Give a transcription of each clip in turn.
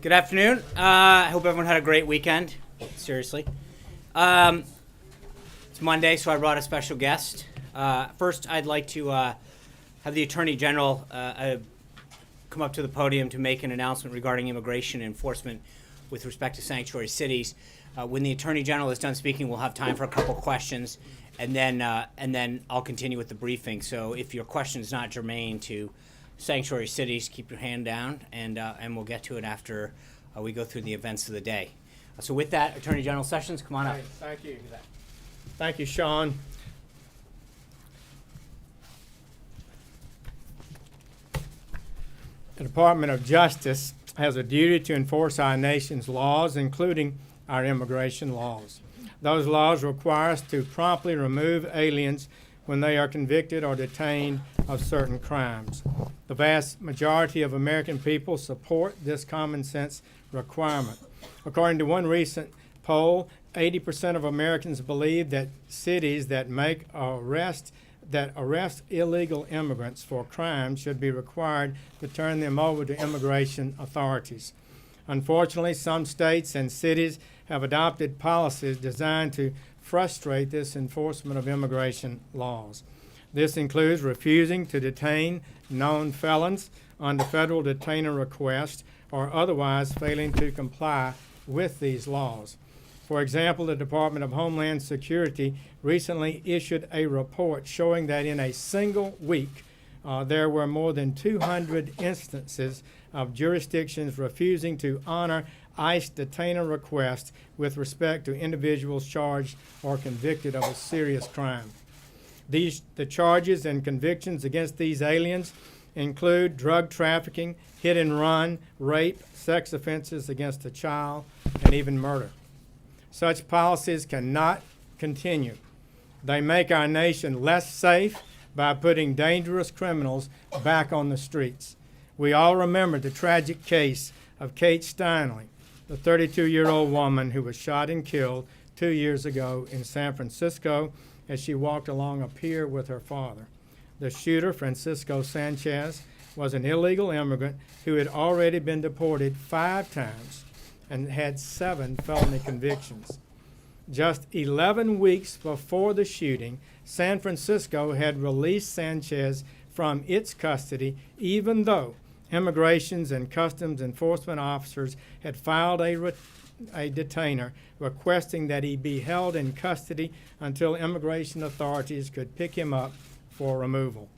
Good afternoon. I hope everyone had a great weekend. Seriously. It's Monday, so I brought a special guest. First, I'd like to have the Attorney General come up to the podium to make an announcement regarding immigration enforcement with respect to sanctuary cities. When the Attorney General is done speaking, we'll have time for a couple questions, and then I'll continue with the briefing. So if your question is not germane to sanctuary cities, keep your hand down, and we'll get to it after we go through the events of the day. So with that, Attorney General Sessions, come on up. Thank you. Thank you, Sean. The Department of Justice has a duty to enforce our nation's laws, including our immigration laws. Those laws require us to promptly remove aliens when they are convicted or detained of certain crimes. The vast majority of American people support this common sense requirement. According to one recent poll, 80% of Americans believe that cities that arrest illegal immigrants for crimes should be required to turn them over to immigration authorities. Unfortunately, some states and cities have adopted policies designed to frustrate this enforcement of immigration laws. This includes refusing to detain known felons under federal detainer request or otherwise failing to comply with these laws. For example, the Department of Homeland Security recently issued a report showing that in a single week, there were more than 200 instances of jurisdictions refusing to honor ICE detainer requests with respect to individuals charged or convicted of a serious crime. The charges and convictions against these aliens include drug trafficking, hit and run, rape, sex offenses against a child, and even murder. Such policies cannot continue. They make our nation less safe by putting dangerous criminals back on the streets. We all remember the tragic case of Kate Steinle, the 32-year-old woman who was shot and killed 2 years ago in San Francisco as she walked along a pier with her father. The shooter, Francisco Sanchez, was an illegal immigrant who had already been deported 5 times and had 7 felony convictions. Just 11 weeks before the shooting, San Francisco had released Sanchez from its custody, even though Immigrations and Customs Enforcement officers had filed a detainer requesting that he be held in custody until immigration authorities could pick him up for removal.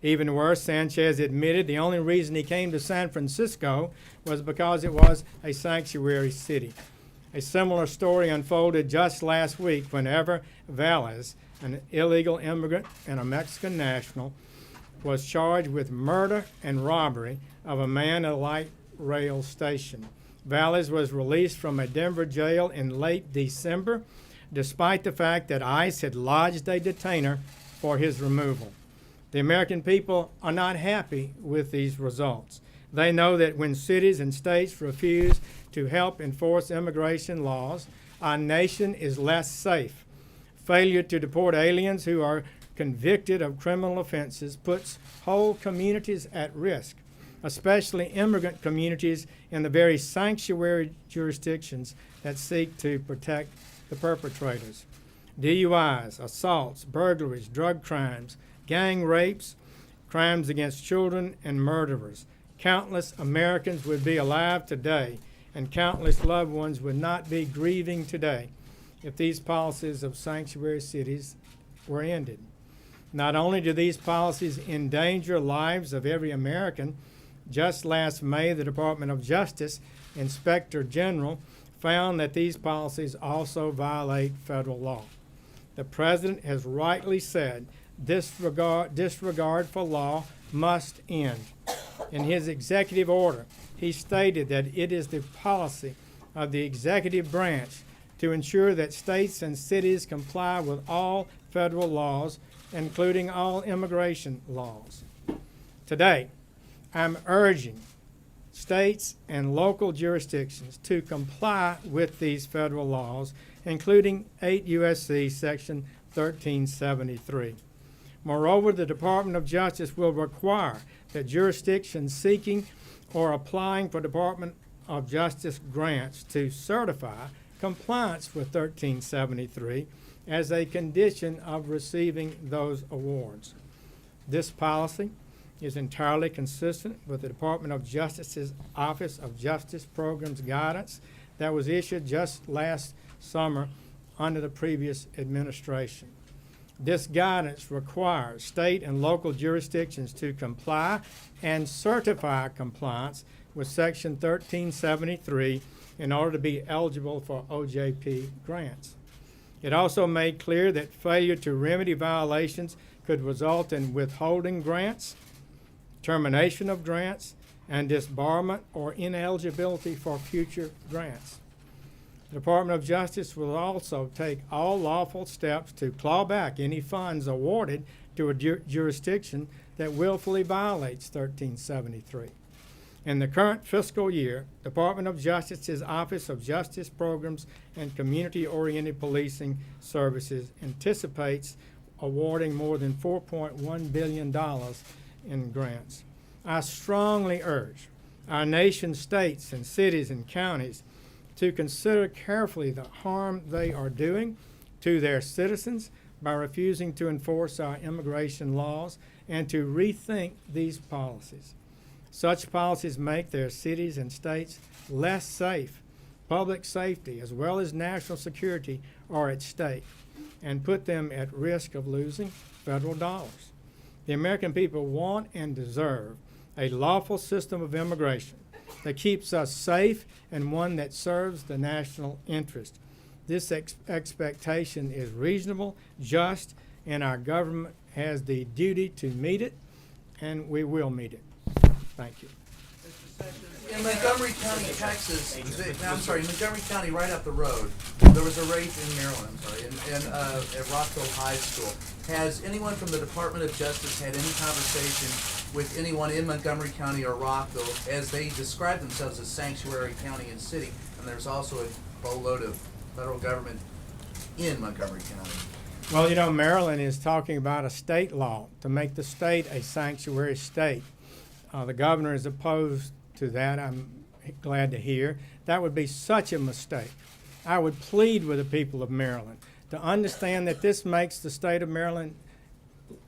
Even worse, Sanchez admitted the only reason he came to San Francisco was because it was a sanctuary city. A similar story unfolded just last week whenever Valles, an illegal immigrant and a Mexican national, was charged with murder and robbery of a man at a light rail station. Valles was released from a Denver jail in late December, despite the fact that ICE had lodged a detainer for his removal. The American people are not happy with these results. They know that when cities and states refuse to help enforce immigration laws, our nation is less safe. Failure to deport aliens who are convicted of criminal offenses puts whole communities at risk, especially immigrant communities in the very sanctuary jurisdictions that seek to protect the perpetrators. DUIs, assaults, burglaries, drug crimes, gang rapes, crimes against children, and murderers. Countless Americans would be alive today, and countless loved ones would not be grieving today if these policies of sanctuary cities were ended. Not only do these policies endanger lives of every American, just last May, the Department of Justice Inspector General found that these policies also violate federal law. The President has rightly said disregard for law must end. In his executive order, he stated that it is the policy of the executive branch to ensure that states and cities comply with all federal laws, including all immigration laws. Today, I'm urging states and local jurisdictions to comply with these federal laws, including 8 U.S.C. Section 1373. Moreover, the Department of Justice will require that jurisdictions seeking or applying for Department of Justice grants to certify compliance with 1373 as a condition of receiving those awards. This policy is entirely consistent with the Department of Justice's Office of Justice Programs guidance that was issued just last summer under the previous administration. This guidance requires state and local jurisdictions to comply and certify compliance with Section 1373 in order to be eligible for OJP grants. It also made clear that failure to remedy violations could result in withholding grants, termination of grants, and disbarment or ineligibility for future grants. The Department of Justice will also take all lawful steps to claw back any funds awarded to a jurisdiction that willfully violates 1373. In the current fiscal year, Department of Justice's Office of Justice Programs and Community-Oriented Policing Services anticipates awarding more than $4.1 billion in grants. I strongly urge our nation's states and cities and counties to consider carefully the harm they are doing to their citizens by refusing to enforce our immigration laws and to rethink these policies. Such policies make their cities and states less safe. Public safety as well as national security are at stake and put them at risk of losing federal dollars. The American people want and deserve a lawful system of immigration that keeps us safe and one that serves the national interest. This expectation is reasonable, just, and our government has the duty to meet it, and we will meet it. Thank you. In Montgomery County, Texas, Montgomery County, right up the road, there was a rape in Maryland, at Rockville High School. Has anyone from the Department of Justice had any conversation with anyone in Montgomery County or Rockville, as they describe themselves as sanctuary county and city, and there's also a boatload of federal government in Montgomery County? Well, you know, Maryland is talking about a state law to make the state a sanctuary state. The governor is opposed to that, I'm glad to hear. That would be such a mistake. I would plead with the people of Maryland to understand that this makes the state of Maryland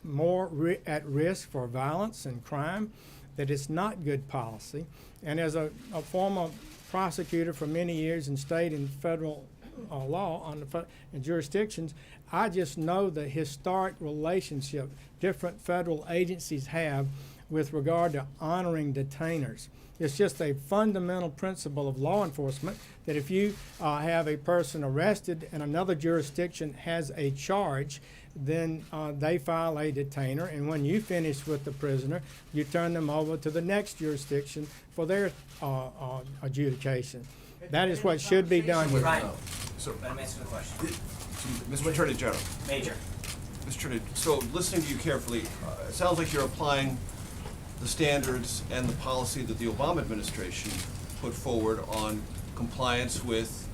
more at risk for violence and crime, that it's not good policy. And as a former prosecutor for many years in state and federal law on the jurisdictions, I just know the historic relationship different federal agencies have with regard to honoring detainers. It's just a fundamental principle of law enforcement that if you have a person arrested and another jurisdiction has a charge, then they file a detainer, and when you finish with the prisoner, you turn them over to the next jurisdiction for their adjudication. That is what should be done here. Right. So, Let me answer the question. Mr. Attorney General, Major. Mr. Attorney, so listening to you carefully, it sounds like you're applying the standards and the policy that the Obama administration put forward on compliance with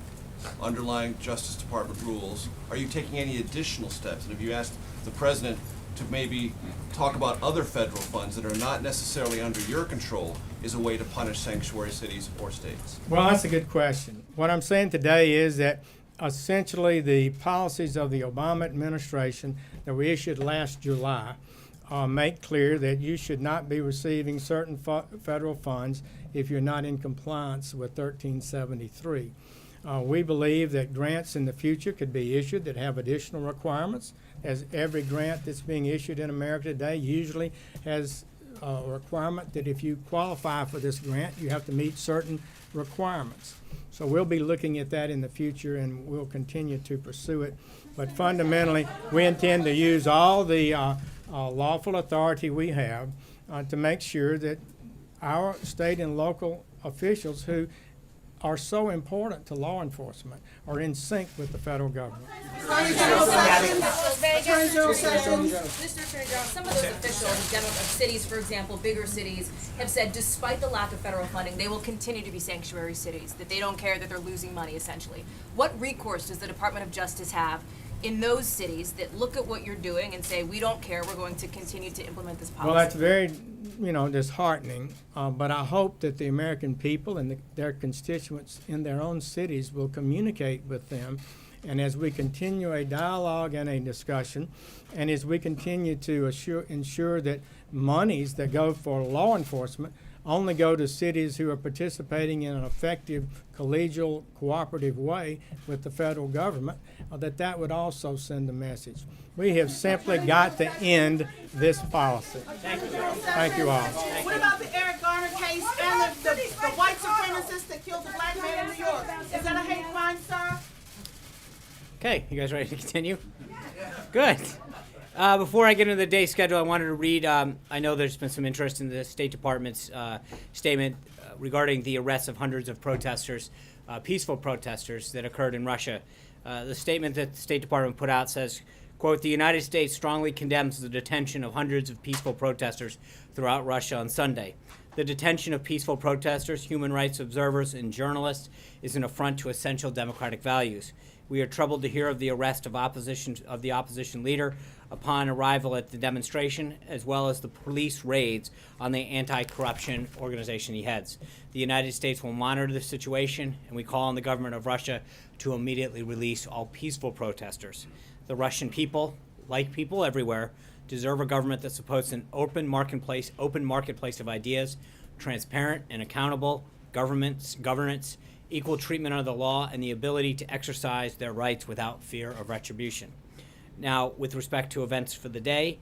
underlying Justice Department rules. Are you taking any additional steps? And have you asked the President to maybe talk about other federal funds that are not necessarily under your control as a way to punish sanctuary cities or states? Well, that's a good question. What I'm saying today is that essentially the policies of the Obama administration that were issued last July make clear that you should not be receiving certain federal funds if you're not in compliance with 1373. We believe that grants in the future could be issued that have additional requirements, as every grant that's being issued in America today usually has a requirement that if you qualify for this grant, you have to meet certain requirements. So we'll be looking at that in the future, and we'll continue to pursue it. But fundamentally, we intend to use all the lawful authority we have to make sure that our state and local officials who are so important to law enforcement are in sync with the federal government. Attorney General Sessions. Mr. Attorney General, some of those officials of cities, for example, bigger cities, have said despite the lack of federal funding, they will continue to be sanctuary cities, that they don't care that they're losing money, essentially. What recourse does the Department of Justice have in those cities that look at what you're doing and say, we don't care, we're going to continue to implement this policy? Well, that's very disheartening. But I hope that the American people and their constituents in their own cities will communicate with them. And as we continue a dialogue and a discussion, and as we continue to ensure that monies that go for law enforcement only go to cities who are participating in an effective, collegial, cooperative way with the federal government, that would also send a message. We have simply got to end this policy. Thank you all. What about the Eric Garner case and the white supremacist that killed the black man in New York? Is that a hate crime, sir? Okay, you guys ready to continue? Good. Before I get into the day schedule, I wanted to read, I know there's been some interest in the State Department's statement regarding the arrests of hundreds of protesters, peaceful protesters that occurred in Russia. The statement that the State Department put out says, quote, "The United States strongly condemns the detention of hundreds of peaceful protesters throughout Russia on Sunday. The detention of peaceful protesters, human rights observers, and journalists is an affront to essential democratic values. We are troubled to hear of the arrest of the opposition leader upon arrival at the demonstration, as well as the police raids on the anti-corruption organization he heads. The United States will monitor the situation, and we call on the government of Russia to immediately release all peaceful protesters. The Russian people, like people everywhere, deserve a government that supports an open marketplace of ideas, transparent and accountable governance, equal treatment under the law, and the ability to exercise their rights without fear of retribution." Now, with respect to events for the day,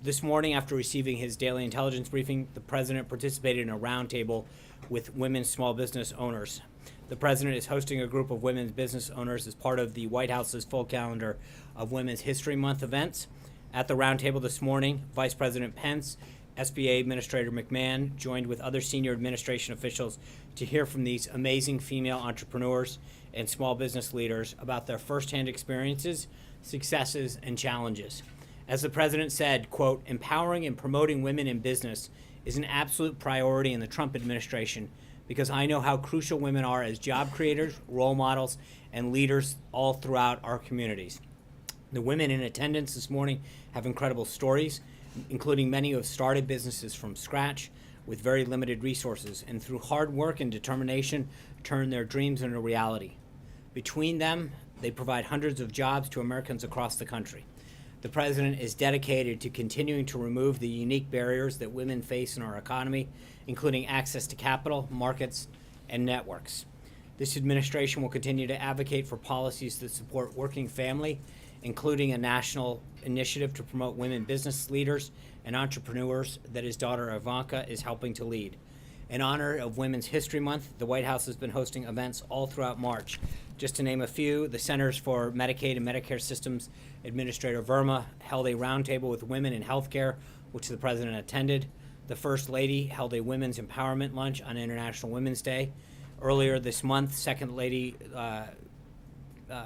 this morning, after receiving his daily intelligence briefing, the president participated in a roundtable with women's small business owners. The president is hosting a group of women's business owners as part of the White House's full calendar of Women's History Month events. At the roundtable this morning, Vice President Pence, SBA Administrator McMahon joined with other senior administration officials to hear from these amazing female entrepreneurs and small business leaders about their firsthand experiences, successes, and challenges. As the president said, quote, "Empowering and promoting women in business is an absolute priority in the Trump administration because I know how crucial women are as job creators, role models, and leaders all throughout our communities." The women in attendance this morning have incredible stories, including many who have started businesses from scratch with very limited resources, and through hard work and determination, turn their dreams into reality. Between them, they provide hundreds of jobs to Americans across the country. The president is dedicated to continuing to remove the unique barriers that women face in our economy, including access to capital, markets, and networks. This administration will continue to advocate for policies that support working family, including a national initiative to promote women business leaders and entrepreneurs that his daughter Ivanka is helping to lead. In honor of Women's History Month, the White House has been hosting events all throughout March. Just to name a few, the Centers for Medicaid and Medicare Systems Administrator Verma held a roundtable with women in healthcare, which the president attended. The First Lady held a women's empowerment lunch on International Women's Day. Earlier this month, Second Lady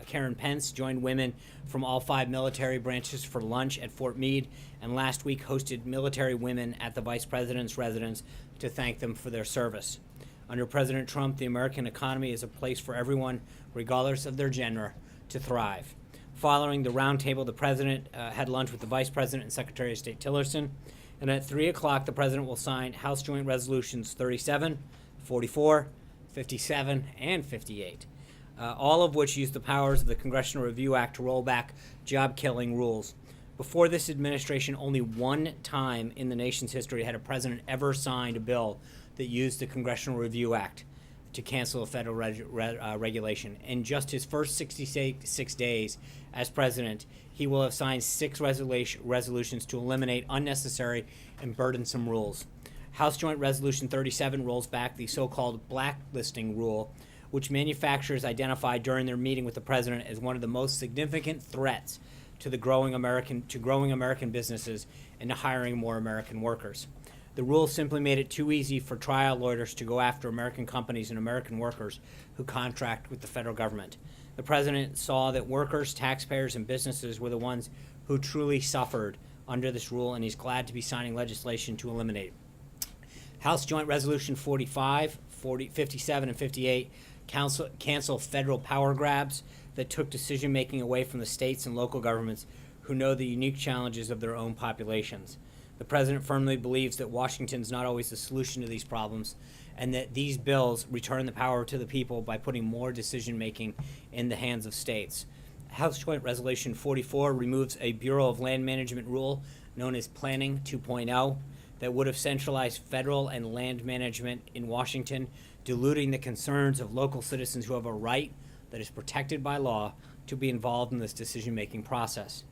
Karen Pence joined women from all 5 military branches for lunch at Fort Meade, and last week hosted military women at the Vice President's residence to thank them for their service. Under President Trump, the American economy is a place for everyone, regardless of their gender, to thrive. Following the roundtable, the president had lunch with the Vice President and Secretary of State Tillerson, and at 3 o'clock, the president will sign House Joint Resolutions 37, 44, 57, and 58. All of which use the powers of the Congressional Review Act to roll back job-killing rules. Before this administration, only one time in the nation's history had a president ever signed a bill that used the Congressional Review Act to cancel a federal regulation. In just his first 66 days as president, he will have signed 6 resolutions to eliminate unnecessary and burdensome rules. House Joint Resolution 37 rolls back the so-called blacklisting rule, which manufacturers identified during their meeting with the president as one of the most significant threats to growing American businesses and to hiring more American workers. The rule simply made it too easy for trial lawyers to go after American companies and American workers who contract with the federal government. The president saw that workers, taxpayers, and businesses were the ones who truly suffered under this rule, and he's glad to be signing legislation to eliminate it. House Joint Resolution 45, 57, and 58 cancel federal power grabs that took decision-making away from the states and local governments who know the unique challenges of their own populations. The president firmly believes that Washington is not always the solution to these problems, and that these bills return the power to the people by putting more decision-making in the hands of states. House Joint Resolution 44 removes a Bureau of Land Management rule known as Planning 2.0 that would have centralized federal and land management in Washington, diluting the concerns of local citizens who have a right that is protected by law to be involved in this decision-making process.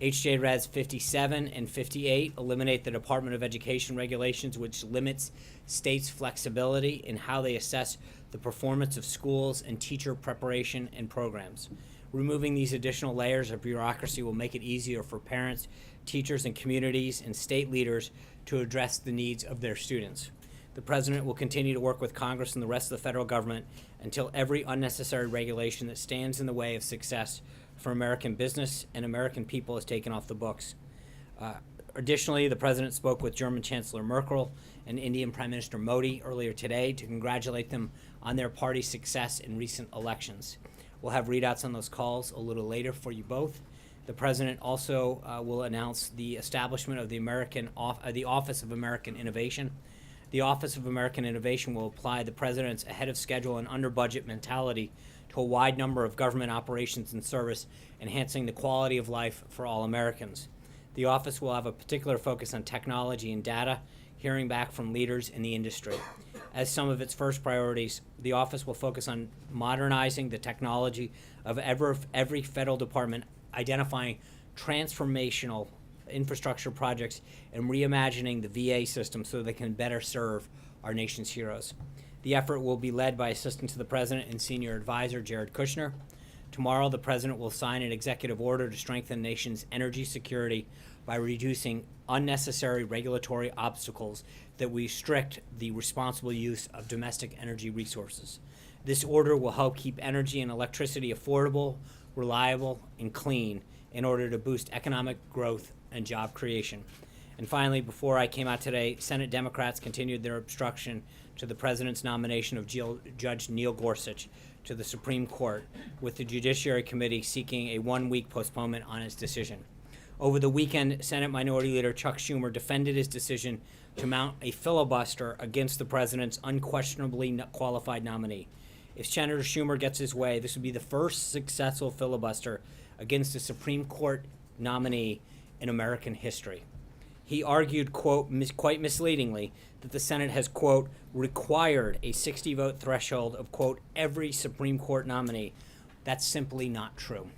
HJ Res 57 and 58 eliminate the Department of Education regulations, which limits states' flexibility in how they assess the performance of schools and teacher preparation and programs. Removing these additional layers of bureaucracy will make it easier for parents, teachers, and communities and state leaders to address the needs of their students. The president will continue to work with Congress and the rest of the federal government until every unnecessary regulation that stands in the way of success for American business and American people is taken off the books. Additionally, the president spoke with German Chancellor Merkel and Indian Prime Minister Modi earlier today to congratulate them on their party's success in recent elections. We'll have readouts on those calls a little later for you both. The president also will announce the establishment of the Office of American Innovation. The Office of American Innovation will apply the president's ahead of schedule and under budget mentality to a wide number of government operations and service, enhancing the quality of life for all Americans. The office will have a particular focus on technology and data, hearing back from leaders in the industry. As some of its first priorities, the office will focus on modernizing the technology of every federal department, identifying transformational infrastructure projects, and reimagining the VA system so they can better serve our nation's heroes. The effort will be led by Assistant to the President and Senior Advisor Jared Kushner. Tomorrow, the President will sign an executive order to strengthen the nation's energy security by reducing unnecessary regulatory obstacles that restrict the responsible use of domestic energy resources. This order will help keep energy and electricity affordable, reliable, and clean in order to boost economic growth and job creation. And finally, before I came out today, Senate Democrats continued their obstruction to the president's nomination of Judge Neil Gorsuch to the Supreme Court, with the Judiciary Committee seeking a one-week postponement on its decision. Over the weekend, Senate Minority Leader Chuck Schumer defended his decision to mount a filibuster against the president's unquestionably qualified nominee. If Senator Schumer gets his way, this would be the first successful filibuster against a Supreme Court nominee in American history. He argued, quote, quite misleadingly, that the Senate has, quote, required a 60-vote threshold of, quote, every Supreme Court nominee. That's simply not true.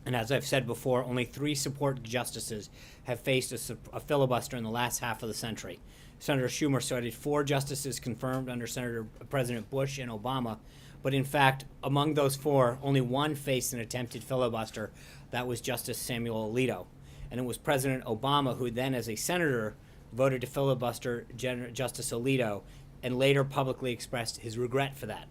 And as I've said before, only 3 support justices have faced a filibuster in the last half of the century. Senator Schumer cited 4 justices confirmed under President Bush and Obama, but in fact, among those 4, only 1 faced an attempted filibuster. That was Justice Samuel Alito. And it was President Obama who then, as a senator, voted to filibuster Justice Alito and later publicly expressed his regret for that.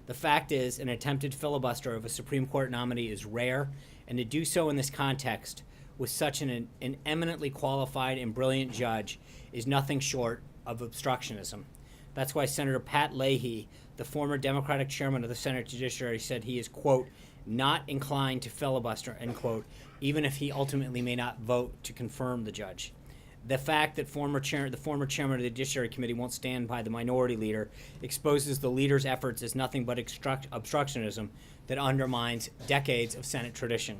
The fact is, an attempted filibuster of a Supreme Court nominee is rare, and to do so in this context with such an eminently qualified and brilliant judge is nothing short of obstructionism. That's why Senator Pat Leahy, the former Democratic chairman of the Senate Judiciary, said he is, quote, not inclined to filibuster, end quote, even if he ultimately may not vote to confirm the judge. The fact that the former chairman of the Judiciary Committee won't stand by the minority leader exposes the leader's efforts as nothing but obstructionism that undermines decades of Senate tradition.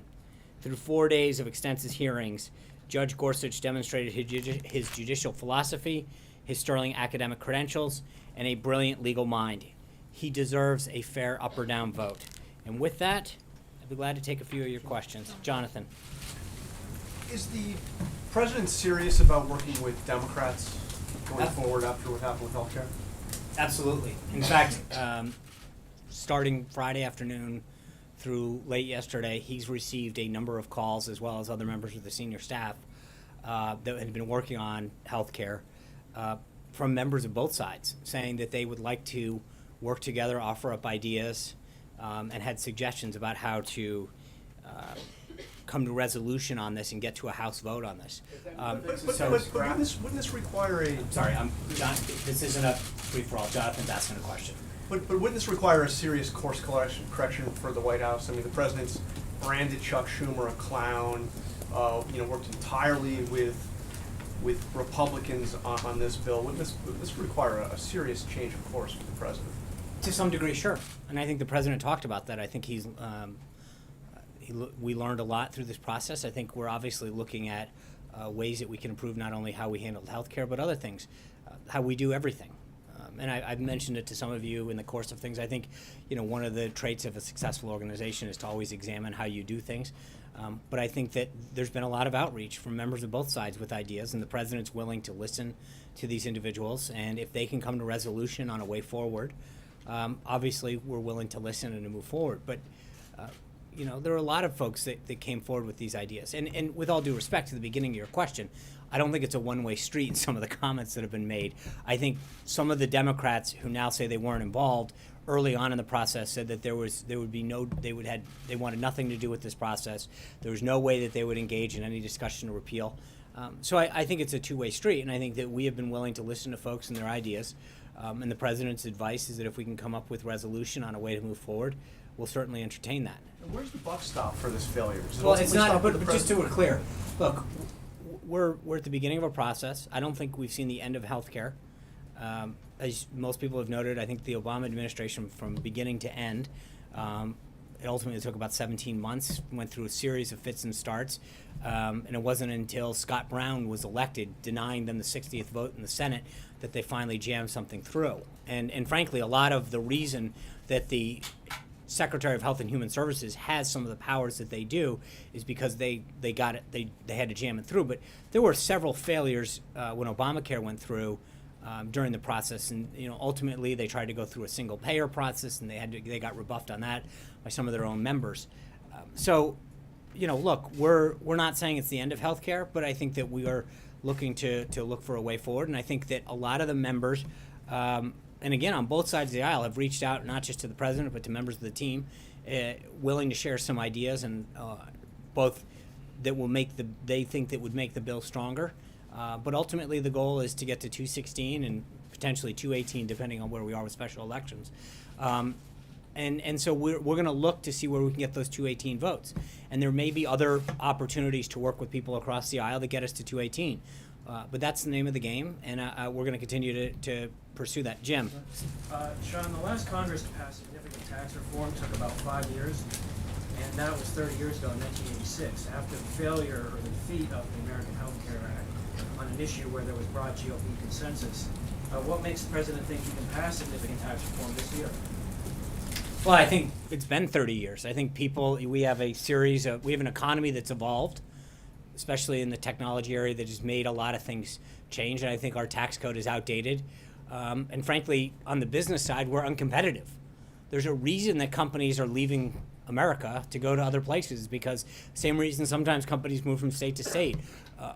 Through 4 days of extensive hearings, Judge Gorsuch demonstrated his judicial philosophy, his sterling academic credentials, and a brilliant legal mind. He deserves a fair up or down vote. And with that, I'd be glad to take a few of your questions. Jonathan. Is the president serious about working with Democrats going forward after what happened with healthcare? Absolutely. In fact, starting Friday afternoon through late yesterday, he's received a number of calls, as well as other members of the senior staff that had been working on healthcare, from members of both sides, saying that they would like to work together, offer up ideas, and had suggestions about how to come to resolution on this and get to a House vote on this. But wouldn't this require a... Sorry, this isn't a free-for-all. Jonathan's asking a question. But wouldn't this require a serious course correction for the White House? I mean, the president's branded Chuck Schumer a clown, worked entirely with with Republicans on this bill? Would this require a serious change of course for the president? To some degree, sure. And I think the president talked about that. I think we learned a lot through this process. I think we're obviously looking at ways that we can improve not only how we handle healthcare, but other things, how we do everything. And I've mentioned it to some of you in the course of things. I think, one of the traits of a successful organization is to always examine how you do things. But I think that there's been a lot of outreach from members of both sides with ideas, and the president's willing to listen to these individuals. And if they can come to resolution on a way forward, obviously we're willing to listen and to move forward. But there are a lot of folks that came forward with these ideas. And with all due respect to the beginning of your question, I don't think it's a one-way street in some of the comments that have been made. I think some of the Democrats who now say they weren't involved early on in the process said that they wanted nothing to do with this process. There was no way that they would engage in any discussion to repeal. So I think it's a two-way street, and I think that we have been willing to listen to folks and their ideas. And the president's advice is that if we can come up with resolution on a way to move forward, we'll certainly entertain that. And where's the buck stop for this failure? Does it Well, it's ultimately not, stop with but the just so president? we're clear, look, we're at the beginning of a process. I don't think we've seen the end of healthcare. As most people have noted, I think the Obama administration, from beginning to end, it ultimately took about 17 months, went through a series of fits and starts, and it wasn't until Scott Brown was elected, denying them the 60th vote in the Senate, that they finally jammed something through. And frankly, a lot of the reason that the Secretary of Health and Human Services has some of the powers that they do is because they got it, they had to jam it through. But there were several failures when Obamacare went through during the process, and ultimately they tried to go through a single payer process, and they got rebuffed on that by some of their own members. So look, we're not saying it's the end of healthcare, but I think that we are looking to look for a way forward, and I think that a lot of the members, and again, on both sides of the aisle, have reached out not just to the president but to members of the team, willing to share some ideas, and both that will they think that would make the bill stronger. But ultimately, the goal is to get to 216 and potentially 218, depending on where we are with special elections. And so we're going to look to see where we can get those 218 votes. And there may be other opportunities to work with people across the aisle that get us to 218. But that's the name of the game, and we're going to continue to pursue that. Jim. Sean, the last Congress to pass significant tax reform took about 5 years, and that was 30 years ago in 1986, after the failure or the defeat of the American Health Care Act on an issue where there was broad GOP consensus. What makes the president think he can pass significant tax reform this year? Well, I think it's been 30 years. I think we have an economy that's evolved, especially in the technology area, that has made a lot of things change, and I think our tax code is outdated. And frankly, on the business side, we're uncompetitive. There's a reason that companies are leaving America to go to other places, because same reason sometimes companies move from state to state.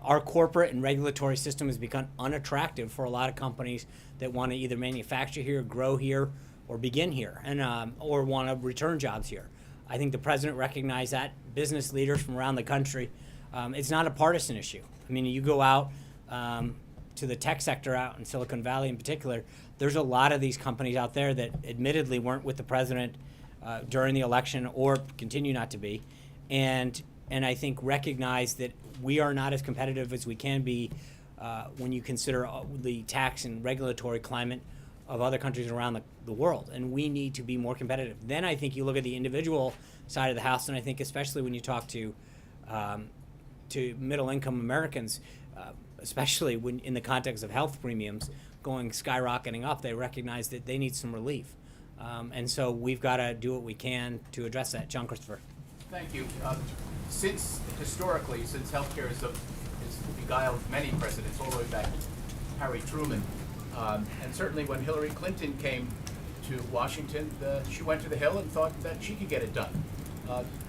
Our corporate and regulatory system has become unattractive for a lot of companies that want to either manufacture here, grow here, or begin here, and or want to return jobs here. I think the president recognized that. Business leaders from around the country. It's not a partisan issue. I mean, you go out to the tech sector out in Silicon Valley in particular, there's a lot of these companies out there that admittedly weren't with the president during the election or continue not to be, and I think recognize that we are not as competitive as we can be when you consider the tax and regulatory climate of other countries around the world, and we need to be more competitive. Then I think you look at the individual side of the house, and I think especially when you talk to middle-income Americans, especially when in the context of health premiums going skyrocketing up, they recognize that they need some relief. And so we've got to do what we can to address that. John Christopher. Thank you. Historically, since healthcare has beguiled many presidents, all the way back to Harry Truman, and certainly when Hillary Clinton came to Washington, she went to the Hill and thought that she could get it done.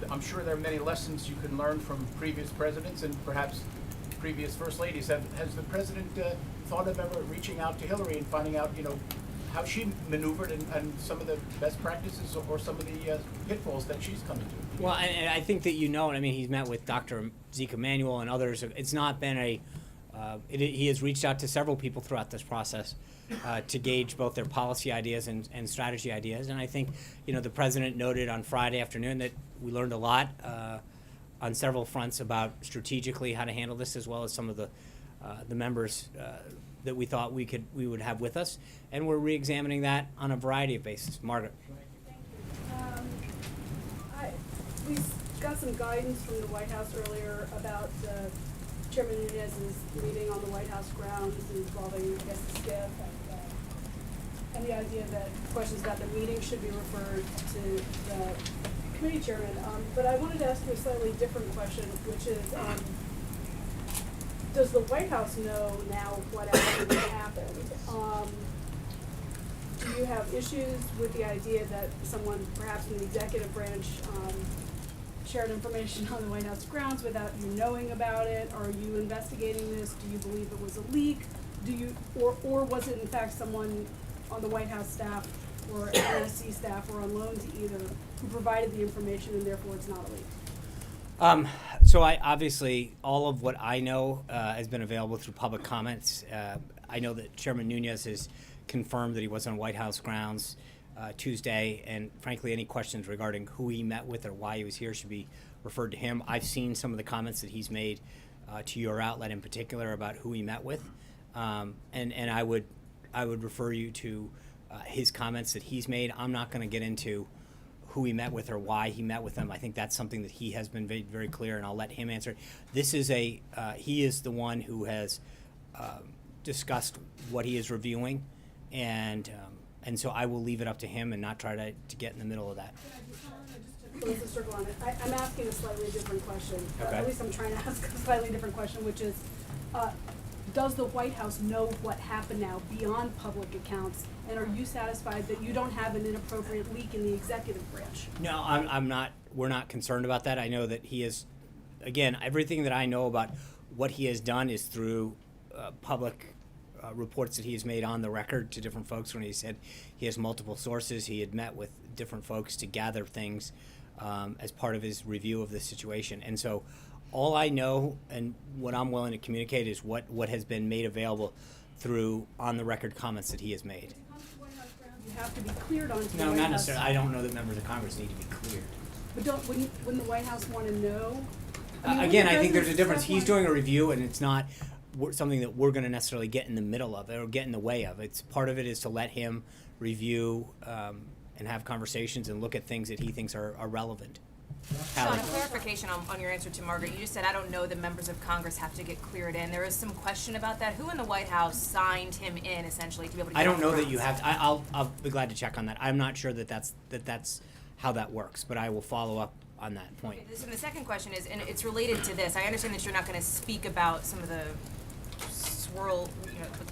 I'm sure there are many lessons you can learn from previous presidents and perhaps previous first ladies. Has the president thought of ever reaching out to Hillary and finding out, how she maneuvered and some of the best practices or some of the pitfalls that she's come into? Well, and I think that he's met with Dr. Zeke Emanuel and others. It's not been he has reached out to several people throughout this process to gauge both their policy ideas and strategy ideas. And I think, the president noted on Friday afternoon that we learned a lot on several fronts about strategically how to handle this, as well as some of the the members that we thought we would have with us, and we're re-examining that on a variety of bases. Margaret. We got some guidance from the White House earlier about Chairman Nunes's meeting on the White House grounds involving, I guess, the SCIF and the idea that questions about the meeting should be referred to the committee chairman. But I wanted to ask you a slightly different question, which is, does the White House know now what actually happened? Do you have issues with the idea that someone, perhaps in the executive branch, shared information on the White House grounds without you knowing about it? Are you investigating this? Do you believe it was a leak? Or was it in fact someone on the White House staff or NSC staff or on loan to either who provided the information and therefore it's not a leak? So I obviously, all of what I know has been available through public comments. I know that Chairman Nunes has confirmed that he was on White House grounds Tuesday, and frankly, any questions regarding who he met with or why he was here should be referred to him. I've seen some of the comments that he's made to your outlet in particular about who he met with, and I would refer you to his comments that he's made. I'm not going to get into who he met with or why he met with them. I think that's something that he has been very, very clear, and I'll let him answer. This is he is the one who has discussed what he is reviewing, and so I will leave it up to him and not try to get in the middle of that. Close the circle on it. I'm asking a slightly different question. Okay. At least I'm trying to ask a slightly different question, which is, does the White House know what happened now beyond public accounts? And are you satisfied that you don't have an inappropriate leak in the executive branch? No, I'm not. We're not concerned about that. I know that he is, again, everything that I know about what he has done is through public reports that he has made on the record to different folks. When he said he has multiple sources, he had met with different folks to gather things as part of his review of the situation. And so all I know and what I'm willing to communicate is what has been made available through on-the-record comments that he has made. You have to be cleared onto the No, White not House. necessarily. I don't know that members of Congress need to be cleared. But wouldn't the White House want to know? Again, I think there's a difference. He's doing a review, and it's not something that we're going to necessarily get in the middle of or get in the way of. It's part of it is to let him review and have conversations and look at things that he thinks are relevant. Sean, a clarification on your answer to Margaret. You just said, I don't know that members of Congress have to get cleared in. There is some question about that. Who in the White House signed him in, essentially, to be able to get I don't on know the that you grounds? have to. I'll be glad to check on that. I'm not sure that that's how that works, but I will follow up on that point. Okay, so the second question is, and it's related to this. I understand that you're not going to speak about some of the swirl,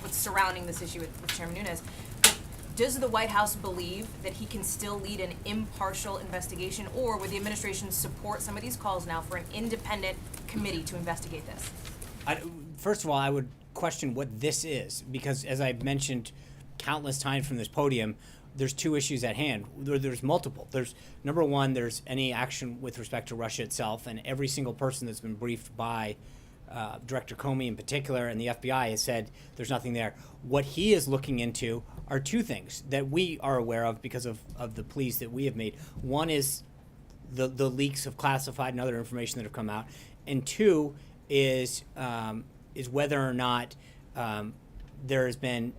what's surrounding this issue with Chairman Nunes. But does the White House believe that he can still lead an impartial investigation, or would the administration support some of these calls now for an independent committee to investigate this? First of all, I would question what this is, because as I've mentioned countless times from this podium, there's two issues at hand. There's multiple. There's number one, there's any action with respect to Russia itself, and every single person that's been briefed by Director Comey in particular and the FBI has said there's nothing there. What he is looking into are two things that we are aware of because of the pleas that we have made. One is the leaks of classified and other information that have come out, and two is whether or not there has been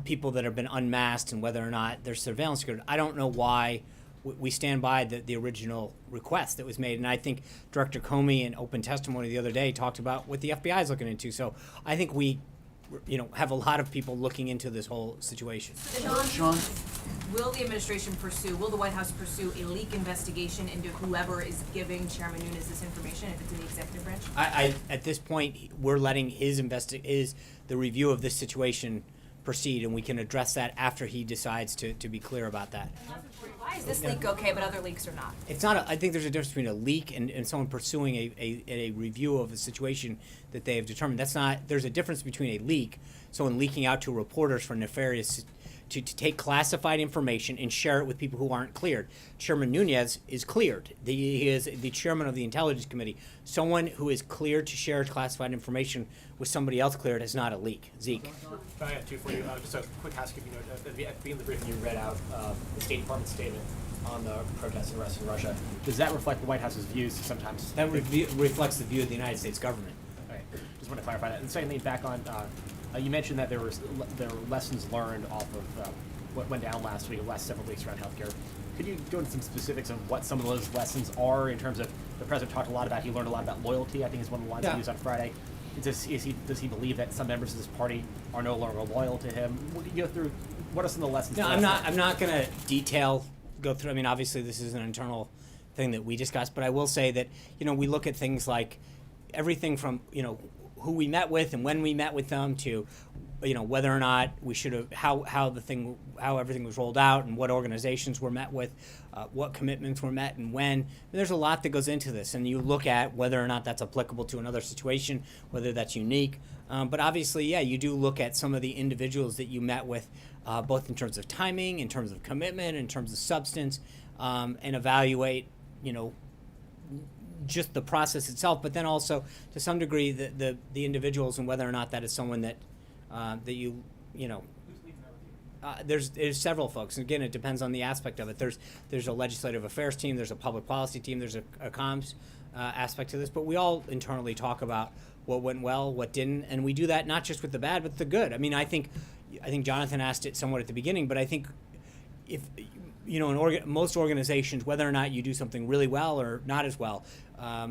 people that have been unmasked and whether or not there's surveillance security. I don't know why we stand by the original request that was made, and I think Director Comey in open testimony the other day talked about what the FBI is looking into. So I think we, have a lot of people looking into this whole situation. Sean? Will the administration will the White House pursue a leak investigation into whoever is giving Chairman Nunes this information, if it's in the executive branch? I at this point, we're letting the review of this situation proceed, and we can address that after he decides to be clear about that. Why is this leak okay, but other leaks are not? It's not. I think there's a difference between a leak and someone pursuing a review of a situation that they have determined. That's not. There's a difference between a leak, someone leaking out to reporters for nefarious, to take classified information and share it with people who aren't cleared. Chairman Nunes is cleared. He is the chairman of the Intelligence Committee. Someone who is cleared to share classified information with somebody else cleared is not a leak. Zeke. I have two for you. Just a quick housekeeping note. At the beginning of the briefing, you read out the State Department statement on the protests and arrests in Russia. Does that reflect the White House's views sometimes? That reflects the view of the United States government. Okay. Just want to clarify that. And secondly, back on, you mentioned that there were lessons learned off of what went down last week, the last several weeks around healthcare. Could you go into some specifics of what some of those lessons are in terms of the president talked a lot about, he learned a lot about loyalty, I think is one of the lines he used on Friday. Does he believe that some members of this party are no longer loyal to him? Go through, what are some of the lessons? No, I'm not going to go through. I mean, obviously this is an internal thing that we discussed, but I will say that, we look at things like everything from, who we met with and when we met with them to, whether or not we should have, how everything was rolled out and what organizations were met with, what commitments were met and when. And there's a lot that goes into this, and you look at whether or not that's applicable to another situation, whether that's unique. But obviously, you do look at some of the individuals that you met with, both in terms of timing, in terms of commitment, in terms of substance, and evaluate, just the process itself, but then also to some degree the individuals and whether or not that is someone that there's several folks. And again, it depends on the aspect of it. There's a legislative affairs team, there's a public policy team, there's a comms aspect to this, but we all internally talk about what went well, what didn't, and we do that not just with the bad, but the good. I mean, I think Jonathan asked it somewhat at the beginning, but I think if in most organizations, whether or not you do something really well or not as well,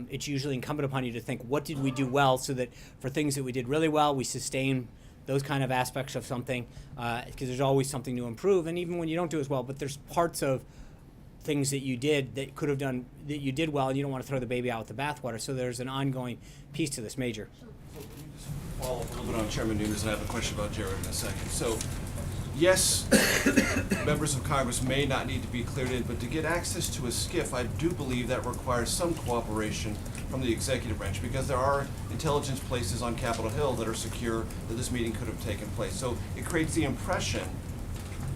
it's usually incumbent upon you to think, what did we do well, so that for things that we did really well, we sustain those kind of aspects of something, because there's always something to improve, and even when you don't do as well, but there's parts of things that you did that could have done, that you did well, and you don't want to throw the baby out with the bathwater, so there's an ongoing piece to this, Major. Follow up a little bit on Chairman Nunes, and I have a question about Jared in a second. So, yes, members of Congress may not need to be cleared in, but to get access to a SCIF, I do believe that requires some cooperation from the executive branch, because there are intelligence places on Capitol Hill that are secure that this meeting could have taken place. So it creates the impression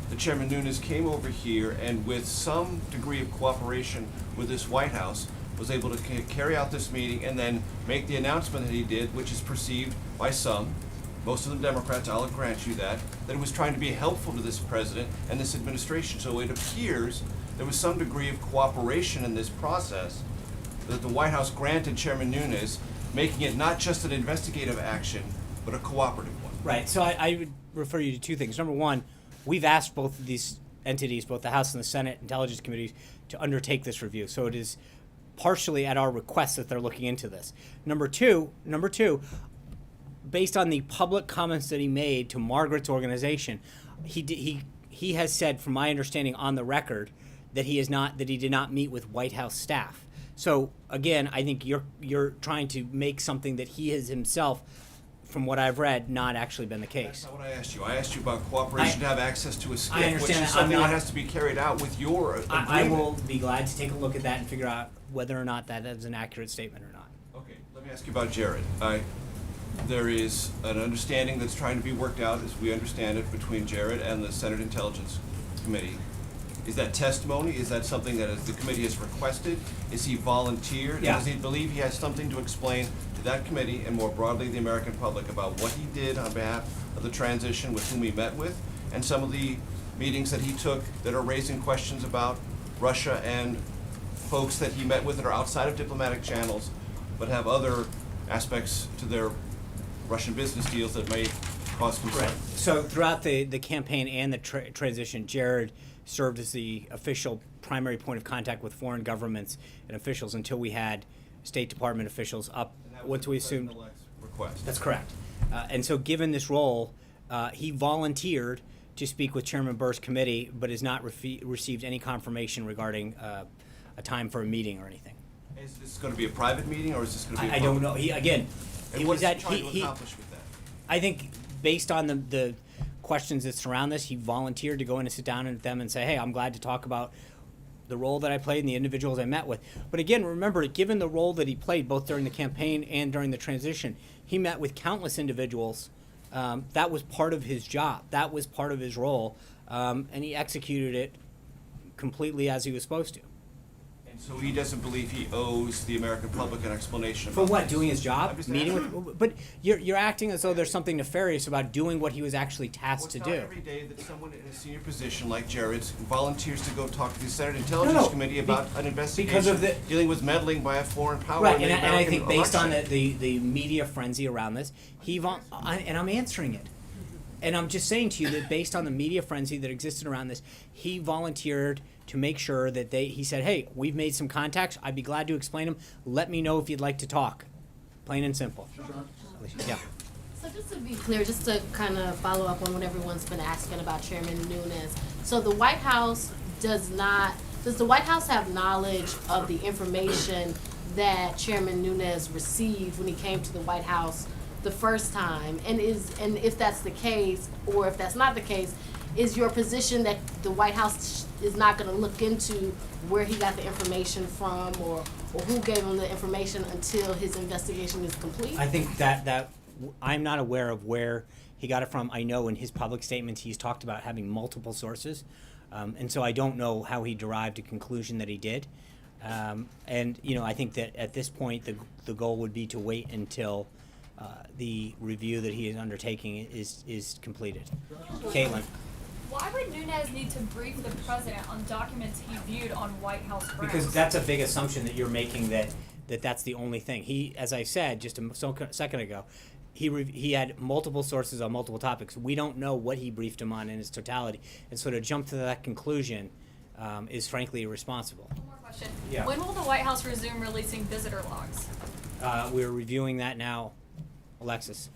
that Chairman Nunes came over here and with some degree of cooperation with this White House was able to carry out this meeting and then make the announcement that he did, which is perceived by some, most of them Democrats, I'll grant you that it was trying to be helpful to this president and this administration. So it appears there was some degree of cooperation in this process that the White House granted Chairman Nunes, making it not just an investigative action, but a cooperative one. Right, so I would refer you to two things. Number one, we've asked both of these entities, both the House and the Senate Intelligence Committees, to undertake this review. So it is partially at our request that they're looking into this. Number two, based on the public comments that he made to Margaret's organization, he has said, from my understanding on the record, that he did not meet with White House staff. So again, I think you're trying to make something that he has himself, from what I've read, not actually been the case. That's not what I asked you. I asked you about cooperation to have access to a SCIF, I understand which is that. something that has to be carried out with your agreement. I will be glad to take a look at that and figure out whether or not that is an accurate statement or not. Okay, let me ask you about Jared. There is an understanding that's trying to be worked out, as we understand it, between Jared and the Senate Intelligence Committee. Is that testimony? Is that something that the committee has requested? Is he volunteered? Yeah. Does he believe he has something to explain to that committee and more broadly the American public about what he did on behalf of the transition, with whom he met with, and some of the meetings that he took that are raising questions about Russia and folks that he met with that are outside of diplomatic channels but have other aspects to their Russian business deals that may cause concern? Right. So throughout the campaign and the transition, Jared served as the official primary point of contact with foreign governments and officials until we had State Department officials up once we assumed. Request. That's correct. And so given this role, he volunteered to speak with Chairman Burr's committee, but has not received any confirmation regarding a time for a meeting or anything. Is this going to be a private meeting, or is this going to be a I don't know. He and what was is at he trying to accomplish with that? I think based on the questions that surround this, he volunteered to go in and sit down with them and say, hey, I'm glad to talk about the role that I played and the individuals I met with. But again, remember, given the role that he played both during the campaign and during the transition, he met with countless individuals. That was part of his job. That was part of his role. And he executed it completely as he was supposed to. And And so he doesn't believe he owes the American public an explanation For about what? this. Doing his job? I'm just Meeting asking. with? But you're acting as though there's something nefarious about doing what he was actually tasked to Well, do. it's not every day that someone in a senior position like Jared's volunteers to go talk to the Senate Intelligence No, Committee be- about an investigation because of the- dealing with meddling by a foreign power Right, in the and I American think based on election. the media frenzy around this, and I'm answering it. And I'm just saying to you that based on the media frenzy that existed around this, he volunteered to make sure that he said, hey, we've made some contacts. I'd be glad to explain them. Let me know if you'd like to talk. Plain and simple. Yeah. So just to be clear, just to kind of follow up on what everyone's been asking about Chairman Nunes. So the White House does the White House have knowledge of the information that Chairman Nunes received when he came to the White House the first time? And if that's the case, or if that's not the case, is your position that the White House is not going to look into where he got the information from, or who gave him the information until his investigation is complete? I think that I'm not aware of where he got it from. I know in his public statements he's talked about having multiple sources, and so I don't know how he derived a conclusion that he did. And I think that at this point the goal would be to wait until the review that he is undertaking is completed. Caitlin. Why would Nunes need to brief the president on documents he viewed on White House grounds? Because that's a big assumption that you're making that's the only thing. He, as I said just a second ago, he had multiple sources on multiple topics. We don't know what he briefed him on in its totality, and so to jump to that conclusion is frankly irresponsible. One more question. Yeah. When will the White House resume releasing visitor logs? We're reviewing that now. Alexis.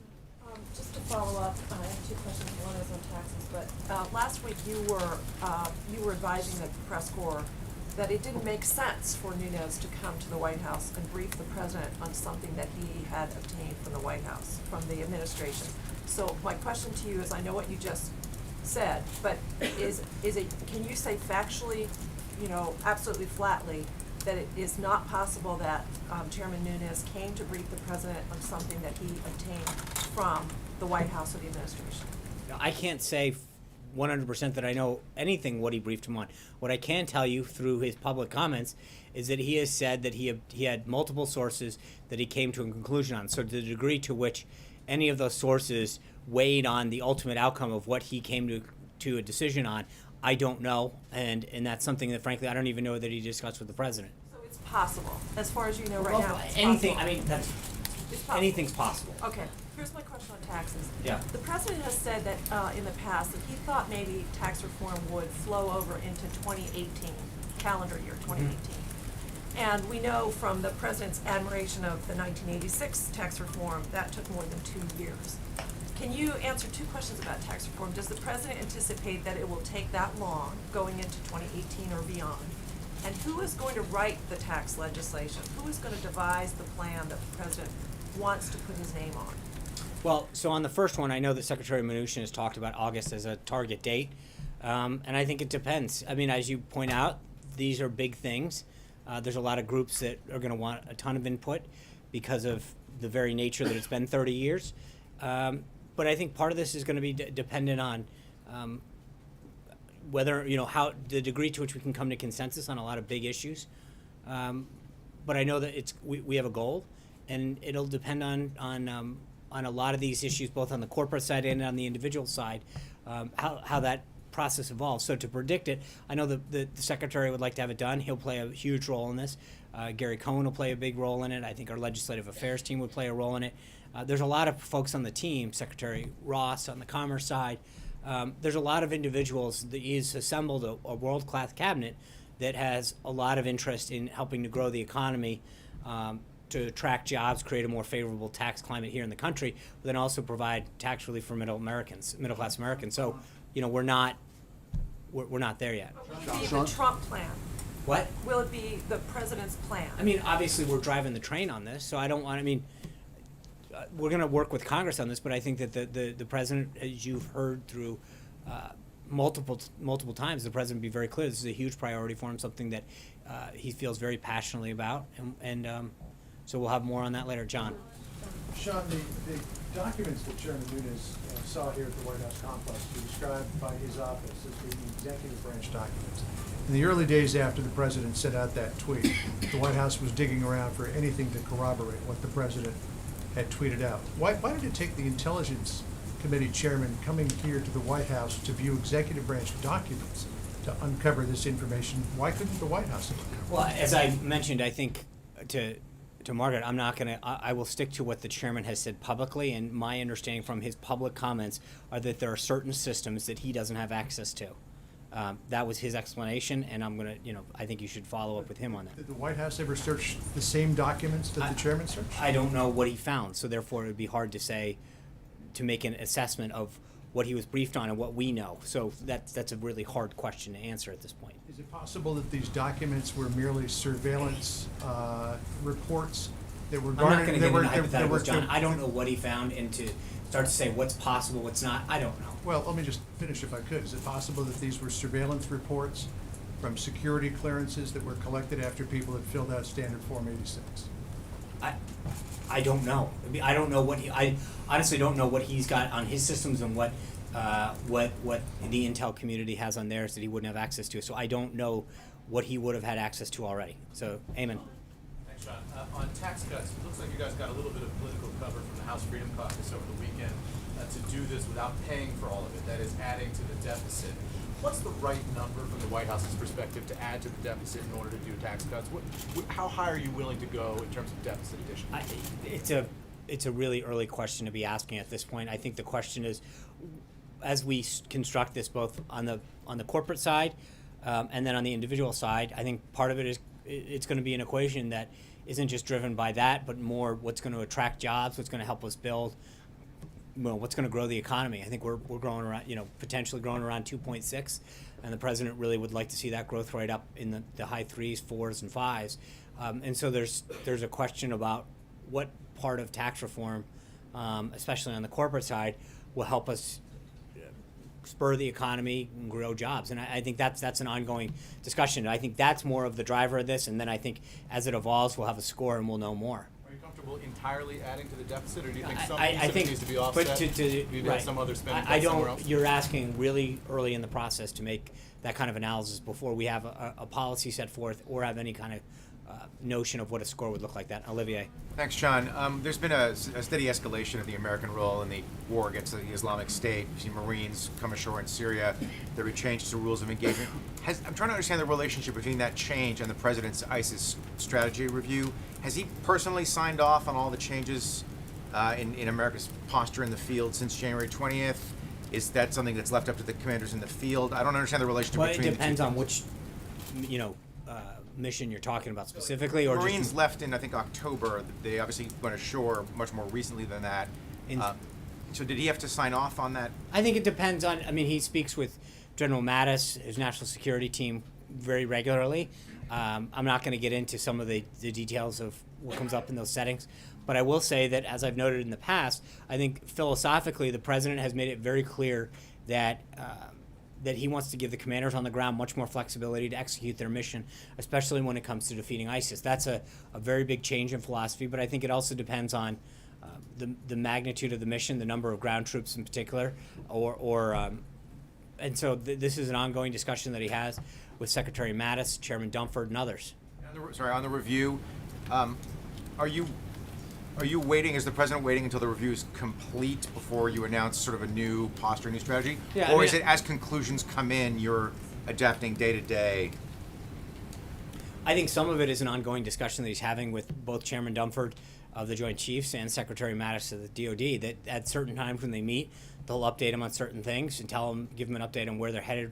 Just to follow up, I have two questions. One is on taxes, but last week you were advising the press corps that it didn't make sense for Nunes to come to the White House and brief the president on something that he had obtained from the White House, from the administration. So my question to you is, I know what you just said, but is it, can you say factually, absolutely flatly, that it is not possible that Chairman Nunes came to brief the president on something that he obtained from the White House or the administration? I can't say 100% that I know anything what he briefed him on. What I can tell you through his public comments is that he has said that he had multiple sources that he came to a conclusion on. So to the degree to which any of those sources weighed on the ultimate outcome of what he came to a decision on, I don't know, and that's something that frankly I don't even know that he discussed with the president. So it's possible, as far as you know right Well, now. It's anything. possible. I mean, It's possible. anything's possible. Okay, here's my question on taxes. Yeah. The president has said that in the past that he thought maybe tax reform would flow over into 2018, calendar year 2018. And we know from the president's admiration of the 1986 tax reform, that took more than 2 years. Can you answer two questions about tax reform? Does the president anticipate that it will take that long going into 2018 or beyond? And who is going to write the tax legislation? Who is going to devise the plan that the president wants to put his name on? Well, so on the first one, I know that Secretary Mnuchin has talked about August as a target date, and I think it depends. I mean, as you point out, these are big things. There's a lot of groups that are going to want a ton of input because of the very nature that it's been 30 years. But I think part of this is going to be dependent on whether, how the degree to which we can come to consensus on a lot of big issues. But I know that we have a goal, and it'll depend on a lot of these issues, both on the corporate side and on the individual side, how that process evolves. So to predict it, I know the secretary would like to have it done. He'll play a huge role in this. Gary Cohn will play a big role in it. I think our legislative affairs team would play a role in it. There's a lot of folks on the team, Secretary Ross on the commerce side. There's a lot of individuals that he's assembled a world-class cabinet that has a lot of interest in helping to grow the economy, to attract jobs, create a more favorable tax climate here in the country, but then also provide tax relief for middle-class Americans. So, we're not there yet. Will it be the Trump plan? What? Will it be the president's plan? I mean, obviously we're driving the train on this, so I don't want. I mean, we're going to work with Congress on this, but I think that the president, as you've heard through multiple times, the president be very clear. This is a huge priority for him, something that he feels very passionately about, and so we'll have more on that later. John. Sean, the documents that Chairman Nunes saw here at the White House complex were described by his office as being executive branch documents. In the early days after the president sent out that tweet, the White House was digging around for anything to corroborate what the president had tweeted out. Why did it take the Intelligence Committee chairman coming here to the White House to view executive branch documents to uncover this information? Why couldn't the White House have uncovered it? Well, as I mentioned, I think to Margaret, I'm not going to, I will stick to what the chairman has said publicly, and my understanding from his public comments are that there are certain systems that he doesn't have access to. That was his explanation, and I'm going to, I think you should follow up with him on that. Did the White House ever search the same documents that the chairman searched? I don't know what he found, so therefore it would be hard to say, to make an assessment of what he was briefed on and what we know. So that's a really hard question to answer at this point. Is it possible that these documents were merely surveillance reports that were I'm not garnered? going to get into hypotheticals, John. I don't know what he found, and to start to say what's possible, what's not, I don't know. Well, let me just finish if I could. Is it possible that these were surveillance reports from security clearances that were collected after people had filled out standard Form 86? I don't know. I don't know what I honestly don't know what he's got on his systems and what the intel community has on theirs that he wouldn't have access to. So I don't know what he would have had access to already. So, Eamon. Thanks, Sean. On tax cuts, it looks like you guys got a little bit of political cover from the House Freedom Caucus over the weekend to do this without paying for all of it. That is adding to the deficit. What's the right number from the White House's perspective to add to the deficit in order to do tax cuts? How high are you willing to go in terms of deficit addition? It's a really early question to be asking at this point. I think the question is, as we construct this both on the corporate side and then on the individual side, I think part of it is it's going to be an equation that isn't just driven by that, but more what's going to attract jobs, what's going to help us build, what's going to grow the economy. I think we're growing around, potentially growing around 2.6, and the president really would like to see that growth rate up in the high 3s, 4s, and 5s. And so there's a question about what part of tax reform, especially on the corporate side, will help us spur the economy and grow jobs. And I think that's an ongoing discussion. I think that's more of the driver of this, and then I think as it evolves, we'll have a score and we'll know more. Are you comfortable entirely adding to the deficit, or do you think some I piece of it think, needs to be offset? but Maybe right. some other spending I cuts somewhere don't. else? You're asking really early in the process to make that kind of analysis before we have a policy set forth or have any kind of notion of what a score would look like. That, Olivier. Thanks, John. There's been a steady escalation of the American role in the war against the Islamic State. We've seen Marines come ashore in Syria. There were changes to rules of engagement. I'm trying to understand the relationship between that change and the president's ISIS strategy review. Has he personally signed off on all the changes in America's posture in the field since January 20th? Is that something that's left up to the commanders in the field? I don't understand the relationship between the two. It depends on which, mission you're talking about specifically, or Marines just left in, I think, October. They obviously went ashore much more recently than that. So did he have to sign off on that? I think it depends on. I mean, he speaks with General Mattis, his national security team, very regularly. I'm not going to get into some of the details of what comes up in those settings, but I will say that, as I've noted in the past, I think philosophically the president has made it very clear that that he wants to give the commanders on the ground much more flexibility to execute their mission, especially when it comes to defeating ISIS. That's a very big change in philosophy, but I think it also depends on the magnitude of the mission, the number of ground troops in particular, and so this is an ongoing discussion that he has with Secretary Mattis, Chairman Dunford, and others. On the review, are you waiting? Is the president waiting until the review is complete before you announce sort of a new posture, new strategy? Yeah, or is it as conclusions come in, you're adapting day to day? I think some of it is an ongoing discussion that he's having with both Chairman Dunford of the Joint Chiefs and Secretary Mattis of the DoD, that at certain times when they meet, they'll update him on certain things and give him an update on where they're headed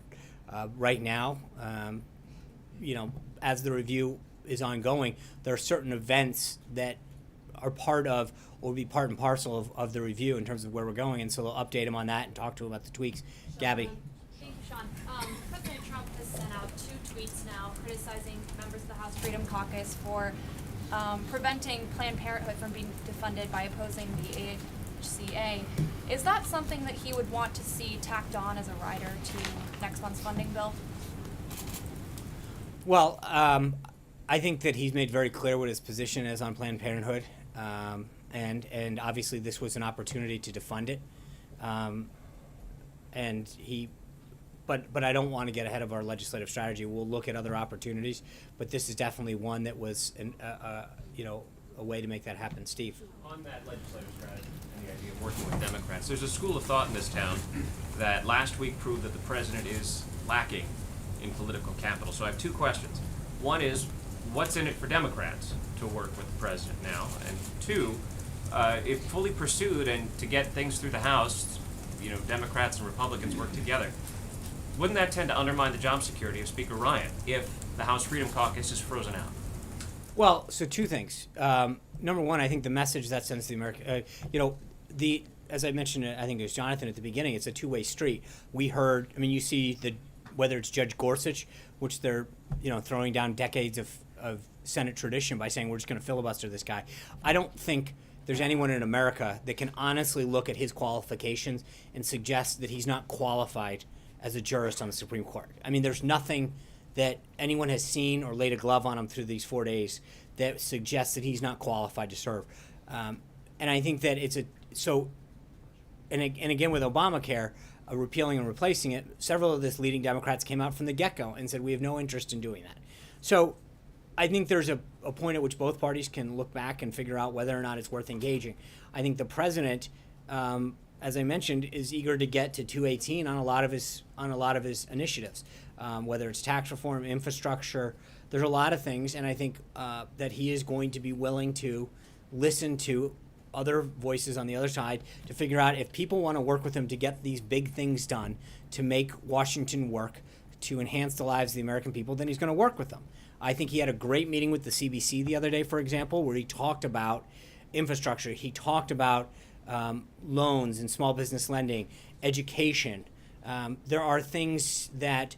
right now. As the review is ongoing, there are certain events that are part of, or will be part and parcel of the review in terms of where we're going, and so they'll update him on that and talk to him about the tweaks. Gabby. Thank you, Sean. President Trump has sent out 2 tweets now criticizing members of the House Freedom Caucus for preventing Planned Parenthood from being defunded by opposing the AHCA. Is that something that he would want to see tacked on as a rider to next month's funding bill? Well, I think that he's made very clear what his position is on Planned Parenthood, and obviously this was an opportunity to defund it. And he, but I don't want to get ahead of our legislative strategy. We'll look at other opportunities, but this is definitely one that was a way to make that happen. Steve. On that legislative strategy and the idea of working with Democrats, there's a school of thought in this town that last week proved that the president is lacking in political capital. So I have two questions. One is, what's in it for Democrats to work with the president now? And two, if fully pursued and to get things through the House, Democrats and Republicans work together, wouldn't that tend to undermine the job security of Speaker Ryan if the House Freedom Caucus is frozen out? Well, so two things. Number one, I think the message that sends to the American, as I mentioned, I think it was Jonathan at the beginning, it's a two-way street. We heard, you see whether it's Judge Gorsuch, which they're, throwing down decades of Senate tradition by saying we're just going to filibuster this guy. I don't think there's anyone in America that can honestly look at his qualifications and suggest that he's not qualified as a jurist on the Supreme Court. there's nothing that anyone has seen or laid a glove on him through these 4 days that suggests that he's not qualified to serve. And I think that and again with Obamacare, repealing and replacing it, several of the leading Democrats came out from the get-go and said we have no interest in doing that. So I think there's a point at which both parties can look back and figure out whether or not it's worth engaging. I think the president, as I mentioned, is eager to get to 218 on a lot of his initiatives, whether it's tax reform, infrastructure. There's a lot of things, and I think that he is going to be willing to listen to other voices on the other side to figure out if people want to work with him to get these big things done, to make Washington work, to enhance the lives of the American people, then he's going to work with them. I think he had a great meeting with the CBC the other day, for example, where he talked about infrastructure. He talked about loans and small business lending, education. There are things that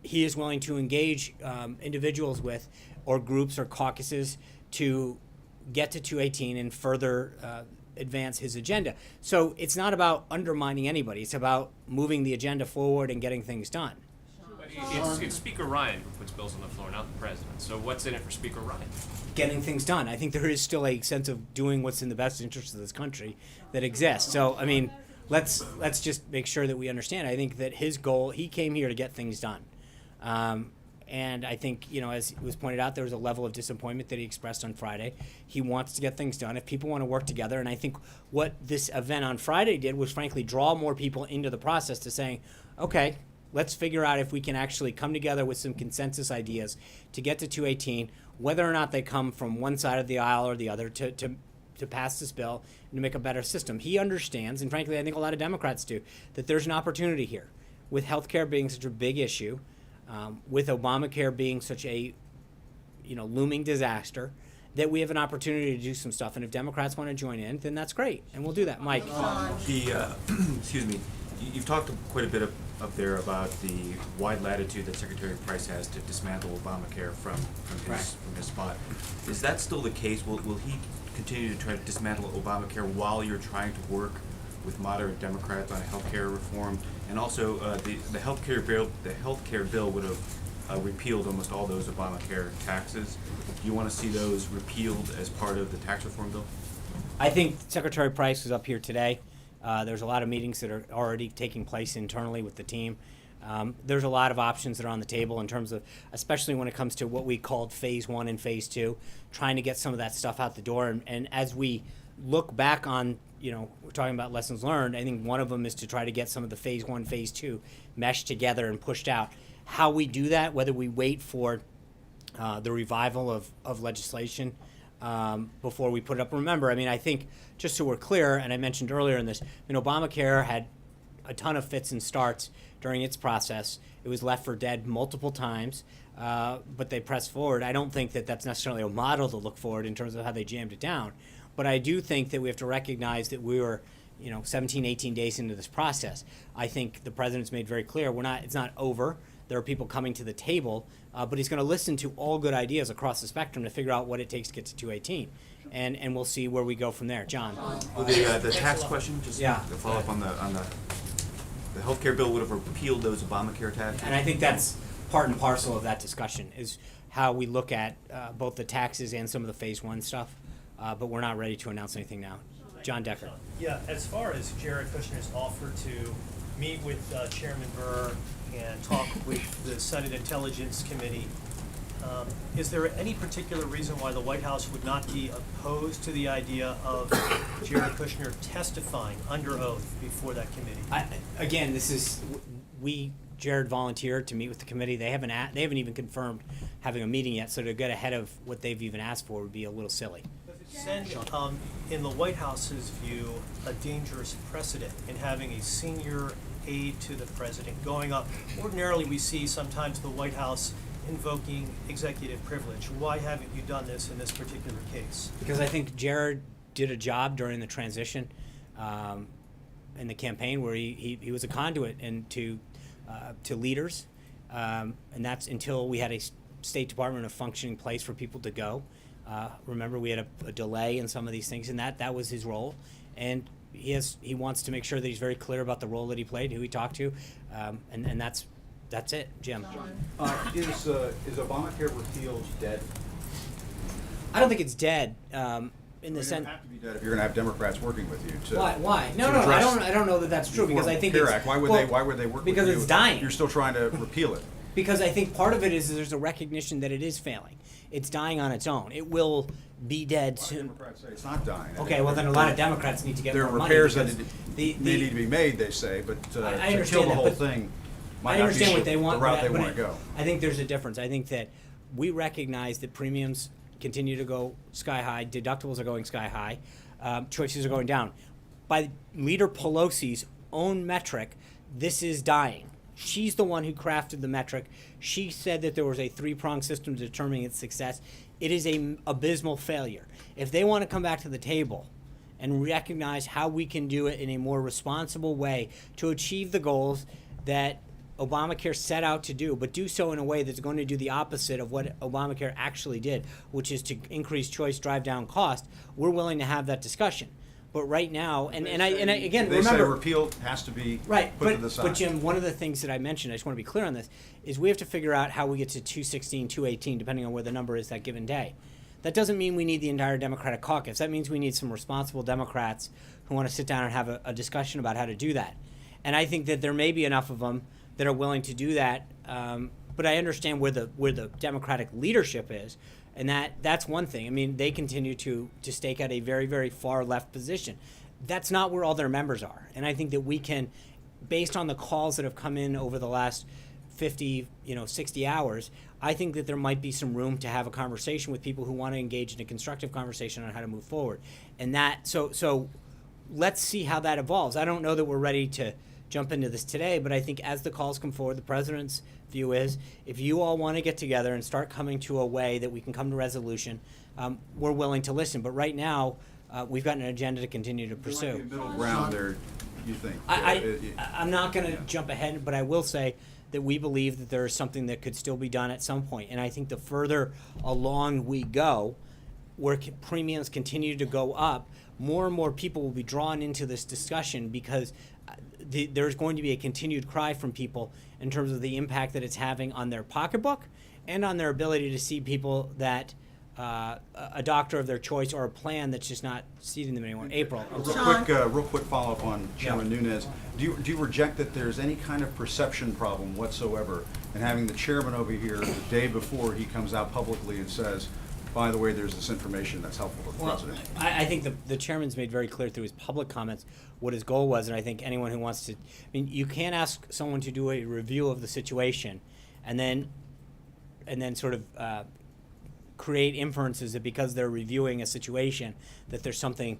he is willing to engage individuals with, or groups or caucuses, to get to 218 and further advance his agenda. So it's not about undermining anybody. It's about moving the agenda forward and getting things done. But it's Speaker Ryan who puts bills on the floor, not the president. So what's in it for Speaker Ryan? Getting things done. I think there is still a sense of doing what's in the best interest of this country that exists. So, let's just make sure that we understand. I think that his goal, he came here to get things done. And I think, as it was pointed out, there was a level of disappointment that he expressed on Friday. He wants to get things done. If people want to work together, and I think what this event on Friday did was, frankly, draw more people into the process to saying, okay, let's figure out if we can actually come together with some consensus ideas to get to 218, whether or not they come from one side of the aisle or the other, to pass this bill and to make a better system. He understands, and frankly, I think a lot of Democrats do, that there's an opportunity here. With health care being such a big issue, with Obamacare being such a looming disaster, that we have an opportunity to do some stuff. And if Democrats want to join in, then that's great, and we'll do that. Mike. Excuse me. You've talked quite a bit up there about the wide latitude that Secretary Price has to dismantle Obamacare from his spot. Is that still the case? Will he continue to try to dismantle Obamacare while you're trying to work with moderate Democrats on health care reform? And also, the health care bill would have repealed almost all those Obamacare taxes. Do you want to see those repealed as part of the tax reform bill? I think Secretary Price was up here today. There's a lot of meetings that are already taking place internally with the team. There's a lot of options that are on the table in terms of, especially when it comes to what we called phase 1 and phase 2, trying to get some of that stuff out the door. And as we look back on, we're talking about lessons learned, I think one of them is to try to get some of the phase 1, phase 2 meshed together and pushed out. How we do that, whether we wait for the revival of legislation before we put it up. Remember, I think, just so we're clear, and I mentioned earlier in this, Obamacare had a ton of fits and starts during its process. It was left for dead multiple times, but they pressed forward. I don't think that that's necessarily a model to look forward in terms of how they jammed it down. But I do think that we have to recognize that we were 17, 18 days into this process. I think the president's made very clear it's not over. There are people coming to the table, but he's going to listen to all good ideas across the spectrum to figure out what it takes to get to 218. And we'll see where we go from there. John. Well, the tax question, just to follow up on the health care bill would have repealed those Obamacare taxes. And I think that's part and parcel of that discussion, is how we look at both the taxes and some of the phase 1 stuff. but we're not ready to announce anything now. John Decker. Yeah, as far as Jared Kushner's offer to meet with Chairman Burr and talk with the Senate Intelligence Committee, is there any particular reason why the White House would not be opposed to the idea of Jared Kushner testifying under oath before that committee? Again, Jared volunteered to meet with the committee. They haven't even confirmed having a meeting yet, so to get ahead of what they've even asked for would be a little silly. Send, in the White House's view, a dangerous precedent in having a senior aide to the president going up. Ordinarily, we see sometimes the White House invoking executive privilege. Why haven't you done this in this particular case? Because I think Jared did a job during the transition in the campaign where he was a conduit to leaders, and that's until we had a State Department, a functioning place for people to go. Remember, we had a delay in some of these things, and that was his role. And he wants to make sure that he's very clear about the role that he played, who he talked to, and that's it, Jim. Is Obamacare repealed dead? I don't think it's dead. In the sense, have to be dead if you're going to have Democrats working with you. To, why? No, to I don't know that that's true because I think Care it's Act. Why would they work because with you? It's dying. You're still trying to repeal it. Because I think part of it is there's a recognition that it is failing. It's dying on its own. It will be dead soon. Democrats say it's not dying. Okay, well then a lot of Democrats need to get there more are money. repairs that they need to be made, they say, but to kill the whole thing might not be what they want, the route they want to go. I think there's a difference. I think that we recognize that premiums continue to go sky high, deductibles are going sky high, choices are going down. By Leader Pelosi's own metric, this is dying. She's the one who crafted the metric. She said that there was a three-pronged system determining its success. It is an abysmal failure. If they want to come back to the table and recognize how we can do it in a more responsible way to achieve the goals that Obamacare set out to do, but do so in a way that's going to do the opposite of what Obamacare actually did, which is to increase choice, drive down cost, we're willing to have that discussion. But right now, and I again, they remember, say repeal has to be put to the side. But Jim, one of the things that I mentioned, I just want to be clear on this, is we have to figure out how we get to 216, 218, depending on where the number is that given day. That doesn't mean we need the entire Democratic caucus. That means we need some responsible Democrats who want to sit down and have a discussion about how to do that. And I think that there may be enough of them that are willing to do that. But I understand where the Democratic leadership is. And that's one thing. I mean, they continue to stake out a very, very far left position. That's not where all their members are. And I think that we can, based on the calls that have come in over the last 50, 60 hours, I think that there might be some room to have a conversation with people who want to engage in a constructive conversation on how to move forward. And so let's see how that evolves. I don't know that we're ready to jump into this today, but I think as the calls come forward, the president's view is if you all want to get together and start coming to a way that we can come to resolution, we're willing to listen. But right now, we've got an agenda to continue to pursue. There might be a middle ground there, you think? I'm not going to jump ahead, but I will say that we believe that there is something that could still be done at some point. And I think the further along we go, where premiums continue to go up, more and more people will be drawn into this discussion because there's going to be a continued cry from people in terms of the impact that it's having on their pocketbook and on their ability to see people that a doctor of their choice or a plan that's just not seating them anymore. April. Real quick follow-up on Chairman Nunes. Do you reject that there's any kind of perception problem whatsoever in having the chairman over here the day before he comes out publicly and says, by the way, there's this information that's helpful to the president? I think the chairman's made very clear through his public comments what his goal was, and I think anyone who wants to, you can't ask someone to do a review of the situation and then sort of create inferences that because they're reviewing a situation that there's something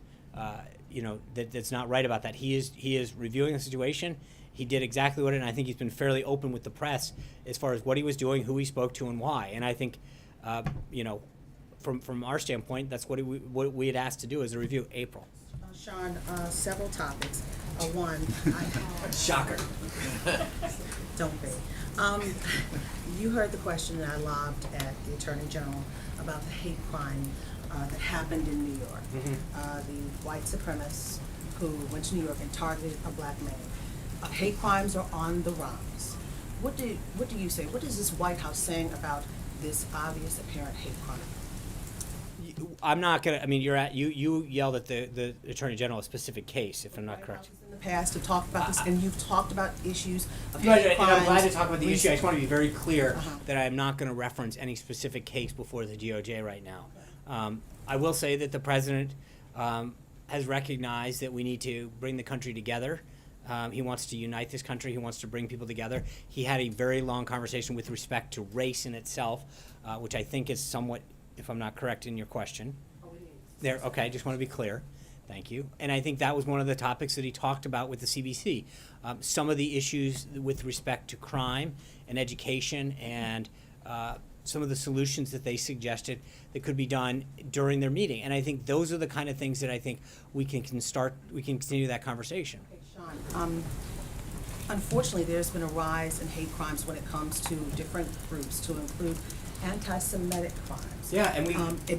that's not right about that. He is reviewing the situation. He did exactly what and I think he's been fairly open with the press as far as what he was doing, who he spoke to, and why. And I think from our standpoint, that's what we had asked to do as a review. April. Sean, several topics. One, shocker. Don't be. You heard the question that I lobbed at the Attorney General about the hate crime that happened in New York. The white supremacists who went to New York and targeted a black man. Hate crimes are on the rise. What do you say? What is this White House saying about this obvious, apparent hate crime? I'm not gonna. I mean, you yelled at the Attorney General a specific case, if I'm not correct. In the past to talk about this, and you've talked about issues of Right, hate and crimes. I'm glad to talk about the issue. I just want to be very clear Uh-huh. that I am not going to reference any specific case before the DOJ right now. I will say that the president has recognized that we need to bring the country together. He wants to unite this country. He wants to bring people together. He had a very long conversation with respect to race in itself, which I think is somewhat, if I'm not correct in your question. There, okay, just want to be clear. Thank you. And I think that was one of the topics that he talked about with the CBC. Some of the issues with respect to crime and education and some of the solutions that they suggested that could be done during their meeting. And I think those are the kind of things that I think we can continue that conversation. Sean, unfortunately, there's been a rise in hate crimes when it comes to different groups, to include anti-Semitic crimes. Yeah, and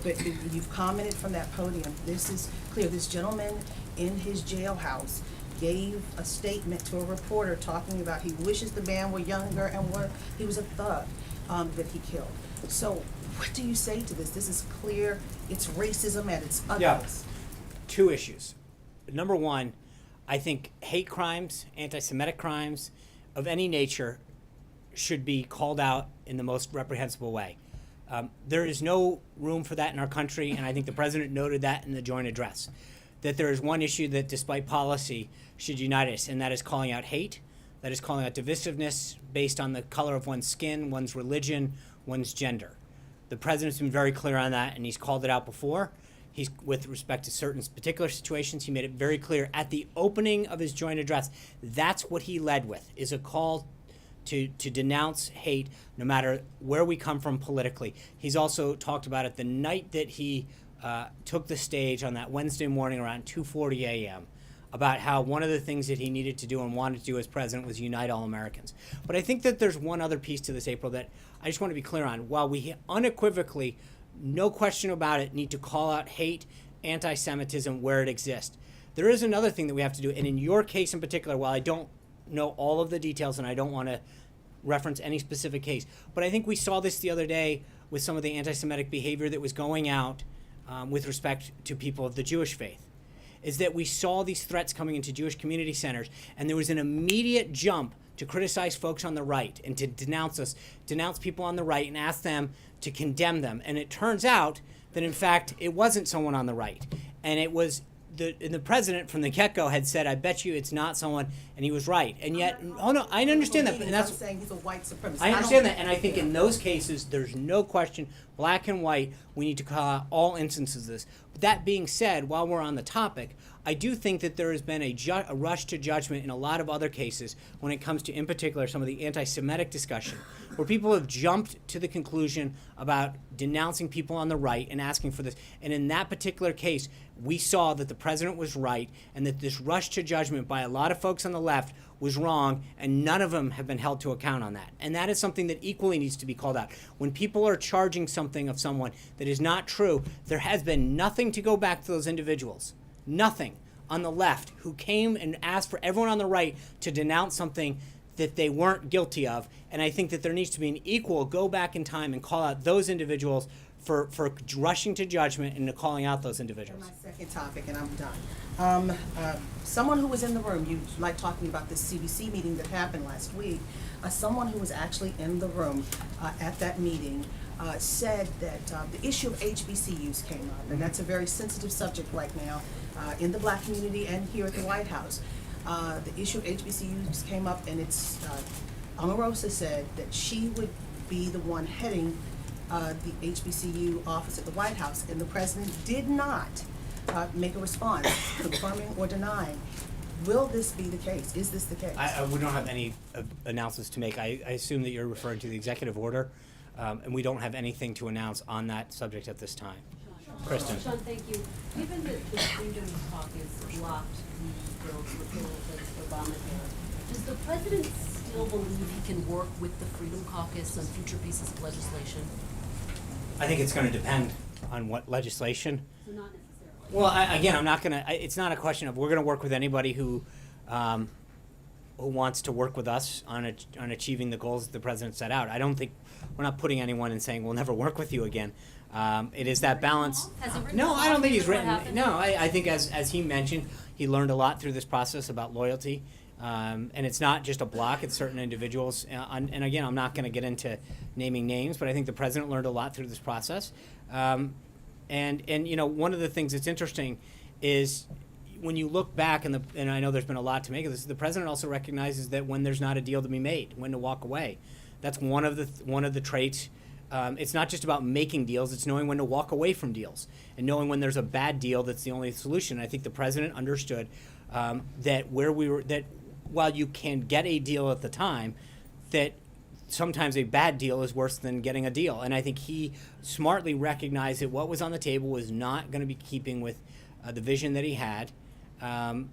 but you've commented from that podium. This is clear. This gentleman in his jailhouse gave a statement to a reporter talking about he wishes the man were younger and he was a thug that he killed. So, what do you say to this? This is clear. It's racism at its utmost. Two issues. Number one, I think hate crimes, anti-Semitic crimes of any nature should be called out in the most reprehensible way. There is no room for that in our country, and I think the president noted that in the joint address, that there is one issue that, despite policy, should unite us, and that is calling out hate, that is calling out divisiveness based on the color of one's skin, one's religion, one's gender. The president's been very clear on that, and he's called it out before. He's, with respect to certain particular situations, he made it very clear at the opening of his joint address. That's what he led with, is a call to denounce hate no matter where we come from politically. He's also talked about it the night that he took the stage on that Wednesday morning around 2:40 a.m. about how one of the things that he needed to do and wanted to do as president was unite all Americans. But I think that there's one other piece to this, April, that I just want to be clear on. While we unequivocally, no question about it, need to call out hate, anti-Semitism where it exists, there is another thing that we have to do. And in your case in particular, while I don't know all of the details and I don't want to reference any specific case, but I think we saw this the other day with some of the anti-Semitic behavior that was going out with respect to people of the Jewish faith, is that we saw these threats coming into Jewish community centers, and there was an immediate jump to criticize folks on the right and to denounce people on the right and ask them to condemn them. And it turns out that, in fact, it wasn't someone on the right. And it was the president from the get-go had said, I bet you it's not someone, and he was right. And yet, I understand that. And that's I'm saying he's a white supremacist. I understand that, and I think in those cases, there's no question, black and white, we need to call out all instances of this. But that being said, while we're on the topic, I do think that there has been a rush to judgment in a lot of other cases when it comes to, in particular, some of the anti-Semitic discussion, where people have jumped to the conclusion about denouncing people on the right and asking for this. And in that particular case, we saw that the president was right and that this rush to judgment by a lot of folks on the left was wrong, and none of them have been held to account on that. And that is something that equally needs to be called out. When people are charging something of someone that is not true, there has been nothing to go back to those individuals. Nothing on the left who came and asked for everyone on the right to denounce something that they weren't guilty of. And I think that there needs to be an equal go back in time and call out those individuals for rushing to judgment and calling out those individuals. My second topic, and I'm done. Someone who was in the room, you like talking about this CBC meeting that happened last week, someone who was actually in the room at that meeting said that the issue of HBCUs came up, and that's a very sensitive subject right now in the black community and here at the White House. The issue of HBCUs came up, and it's Omarosa said that she would be the one heading the HBCU office at the White House, and the president did not make a response confirming or denying. Will this be the case? Is this the case? We don't have any announcements to make. I assume that you're referring to the executive order, and we don't have anything to announce on that subject at this time. Kristen. Sean, thank you. Given that the Freedom Caucus blocked the bill to repeal Obamacare, does the president still believe he can work with the Freedom Caucus on future pieces of legislation? I think it's going to depend on what legislation. So not necessarily. Well, again, I'm not going to. It's not a question of we're going to work with anybody who wants to work with us on achieving the goals that the president set out. I don't think we're not putting anyone and saying we'll never work with you again. It is that balance. Has he written No, it I don't off? think he's Is what written. happened? No, I think as he mentioned, he learned a lot through this process about loyalty. And it's not just a block, it's certain individuals. And again, I'm not going to get into naming names, but I think the president learned a lot through this process. And you know, one of the things that's interesting is when you look back, and I know there's been a lot to make of this, the president also recognizes that when there's not a deal to be made, when to walk away. That's one of the traits. It's not just about making deals, it's knowing when to walk away from deals and knowing when there's a bad deal that's the only solution. I think the president understood that while you can get a deal at the time, that sometimes a bad deal is worse than getting a deal. And I think he smartly recognized that what was on the table was not going to be keeping with the vision that he had. And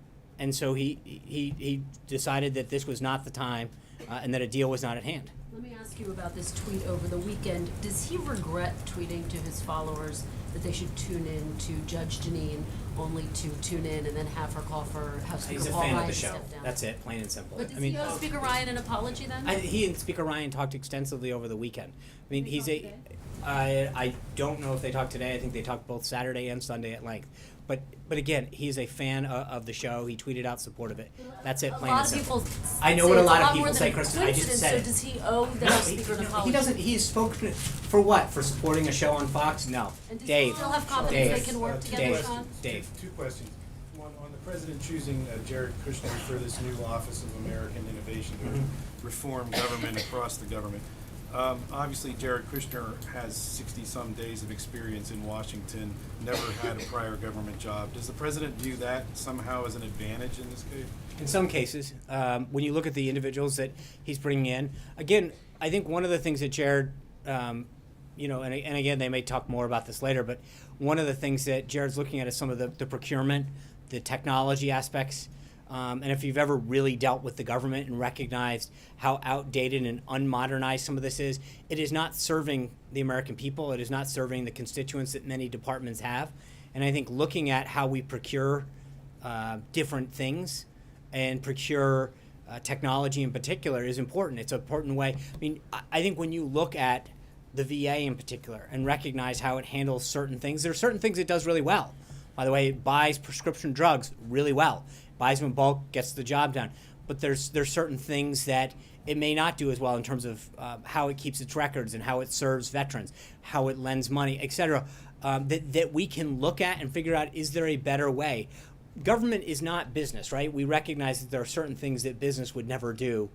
so he decided that this was not the time and that a deal was not at hand. Let me ask you about this tweet over the weekend. Does he regret tweeting to his followers that they should tune in to Judge Jeanine, only to tune in and then have her call for House Speaker He's a Paul fan Ryan of the to show. step down? That's it, plain and simple. But does I mean, he owe Speaker Ryan an apology then? he and Speaker Ryan talked extensively over the weekend. I mean, I don't know if they talked today. I think they talked both Saturday and Sunday at length. But again, he's a fan of the show. He tweeted out support of it. That's it, plain and simple. A lot of people I know say what a it's lot of more people than say, a Kristen. I just coincidence, said so it. does he owe the House Speaker an apology? He doesn't. He's spoken for what? For supporting a show on Fox? No. And does Dave. he still have confidence Dave. they can work together, Dave. Sean? Dave. Two questions. One, on the president choosing Jared Kushner for this new Office of American Innovation to reform government across the government. Obviously, Jared Kushner has 60-some days of experience in Washington, never had a prior government job. Does the president view that somehow as an advantage in this case? In some cases, when you look at the individuals that he's bringing in, again, I think one of the things that Jared, you know, and again, they may talk more about this later, but one of the things that Jared's looking at is some of the procurement, the technology aspects. And if you've ever really dealt with the government and recognized how outdated and unmodernized some of this is, it is not serving the American people. It is not serving the constituents that many departments have. And I think looking at how we procure different things and procure technology in particular is important. It's an important way. I mean, I think when you look at the VA in particular and recognize how it handles certain things, there are certain things it does really well. By the way, it buys prescription drugs really well. Buys them in bulk, gets the job done. But there's certain things that it may not do as well in terms of how it keeps its records and how it serves veterans, how it lends money, et cetera, that we can look at and figure out, is there a better way? Government is not business, right? We recognize that there are certain things that business would never do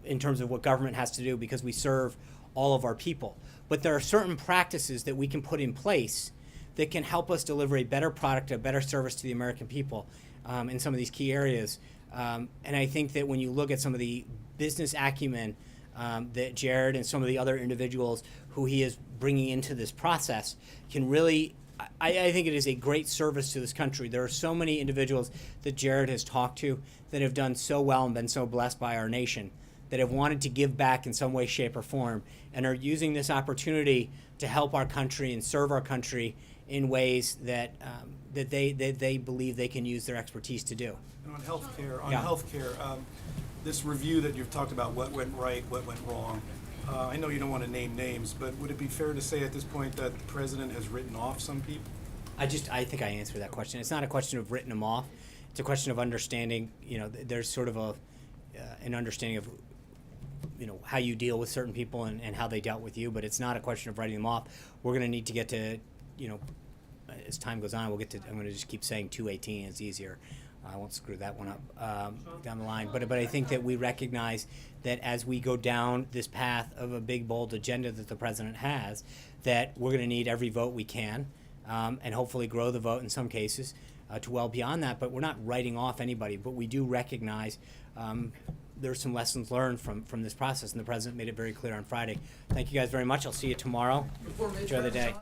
in terms of what government has to do because we serve all of our people. But there are certain practices that we can put in place that can help us deliver a better product, a better service to the American people in some of these key areas. And I think that when you look at some of the business acumen that Jared and some of the other individuals who he is bringing into this process can really, I think it is a great service to this country. There are so many individuals that Jared has talked to that have done so well and been so blessed by our nation, that have wanted to give back in some way, shape, or form, and are using this opportunity to help our country and serve our country in ways that they believe they can use their expertise to do. And on healthcare, this review that you've talked about, what went right, what went wrong. I know you don't want to name names, but would it be fair to say at this point that the president has written off some people? I think I answered that question. It's not a question of written them off. It's a question of understanding. You know, there's sort of an understanding of, you know, how you deal with certain people and how they dealt with you, but it's not a question of writing them off. We're going to need to get to, you know, as time goes on, I'm going to just keep saying 218. It's easier. I won't screw that one up down the line. But I think that we recognize that as we go down this path of a big, bold agenda that the president has, that we're going to need every vote we can and hopefully grow the vote in some cases to well beyond that. But we're not writing off anybody. But we do recognize there's some lessons learned from this process, and the president made it very clear on Friday. Thank you guys very much. I'll see you tomorrow. Enjoy the day.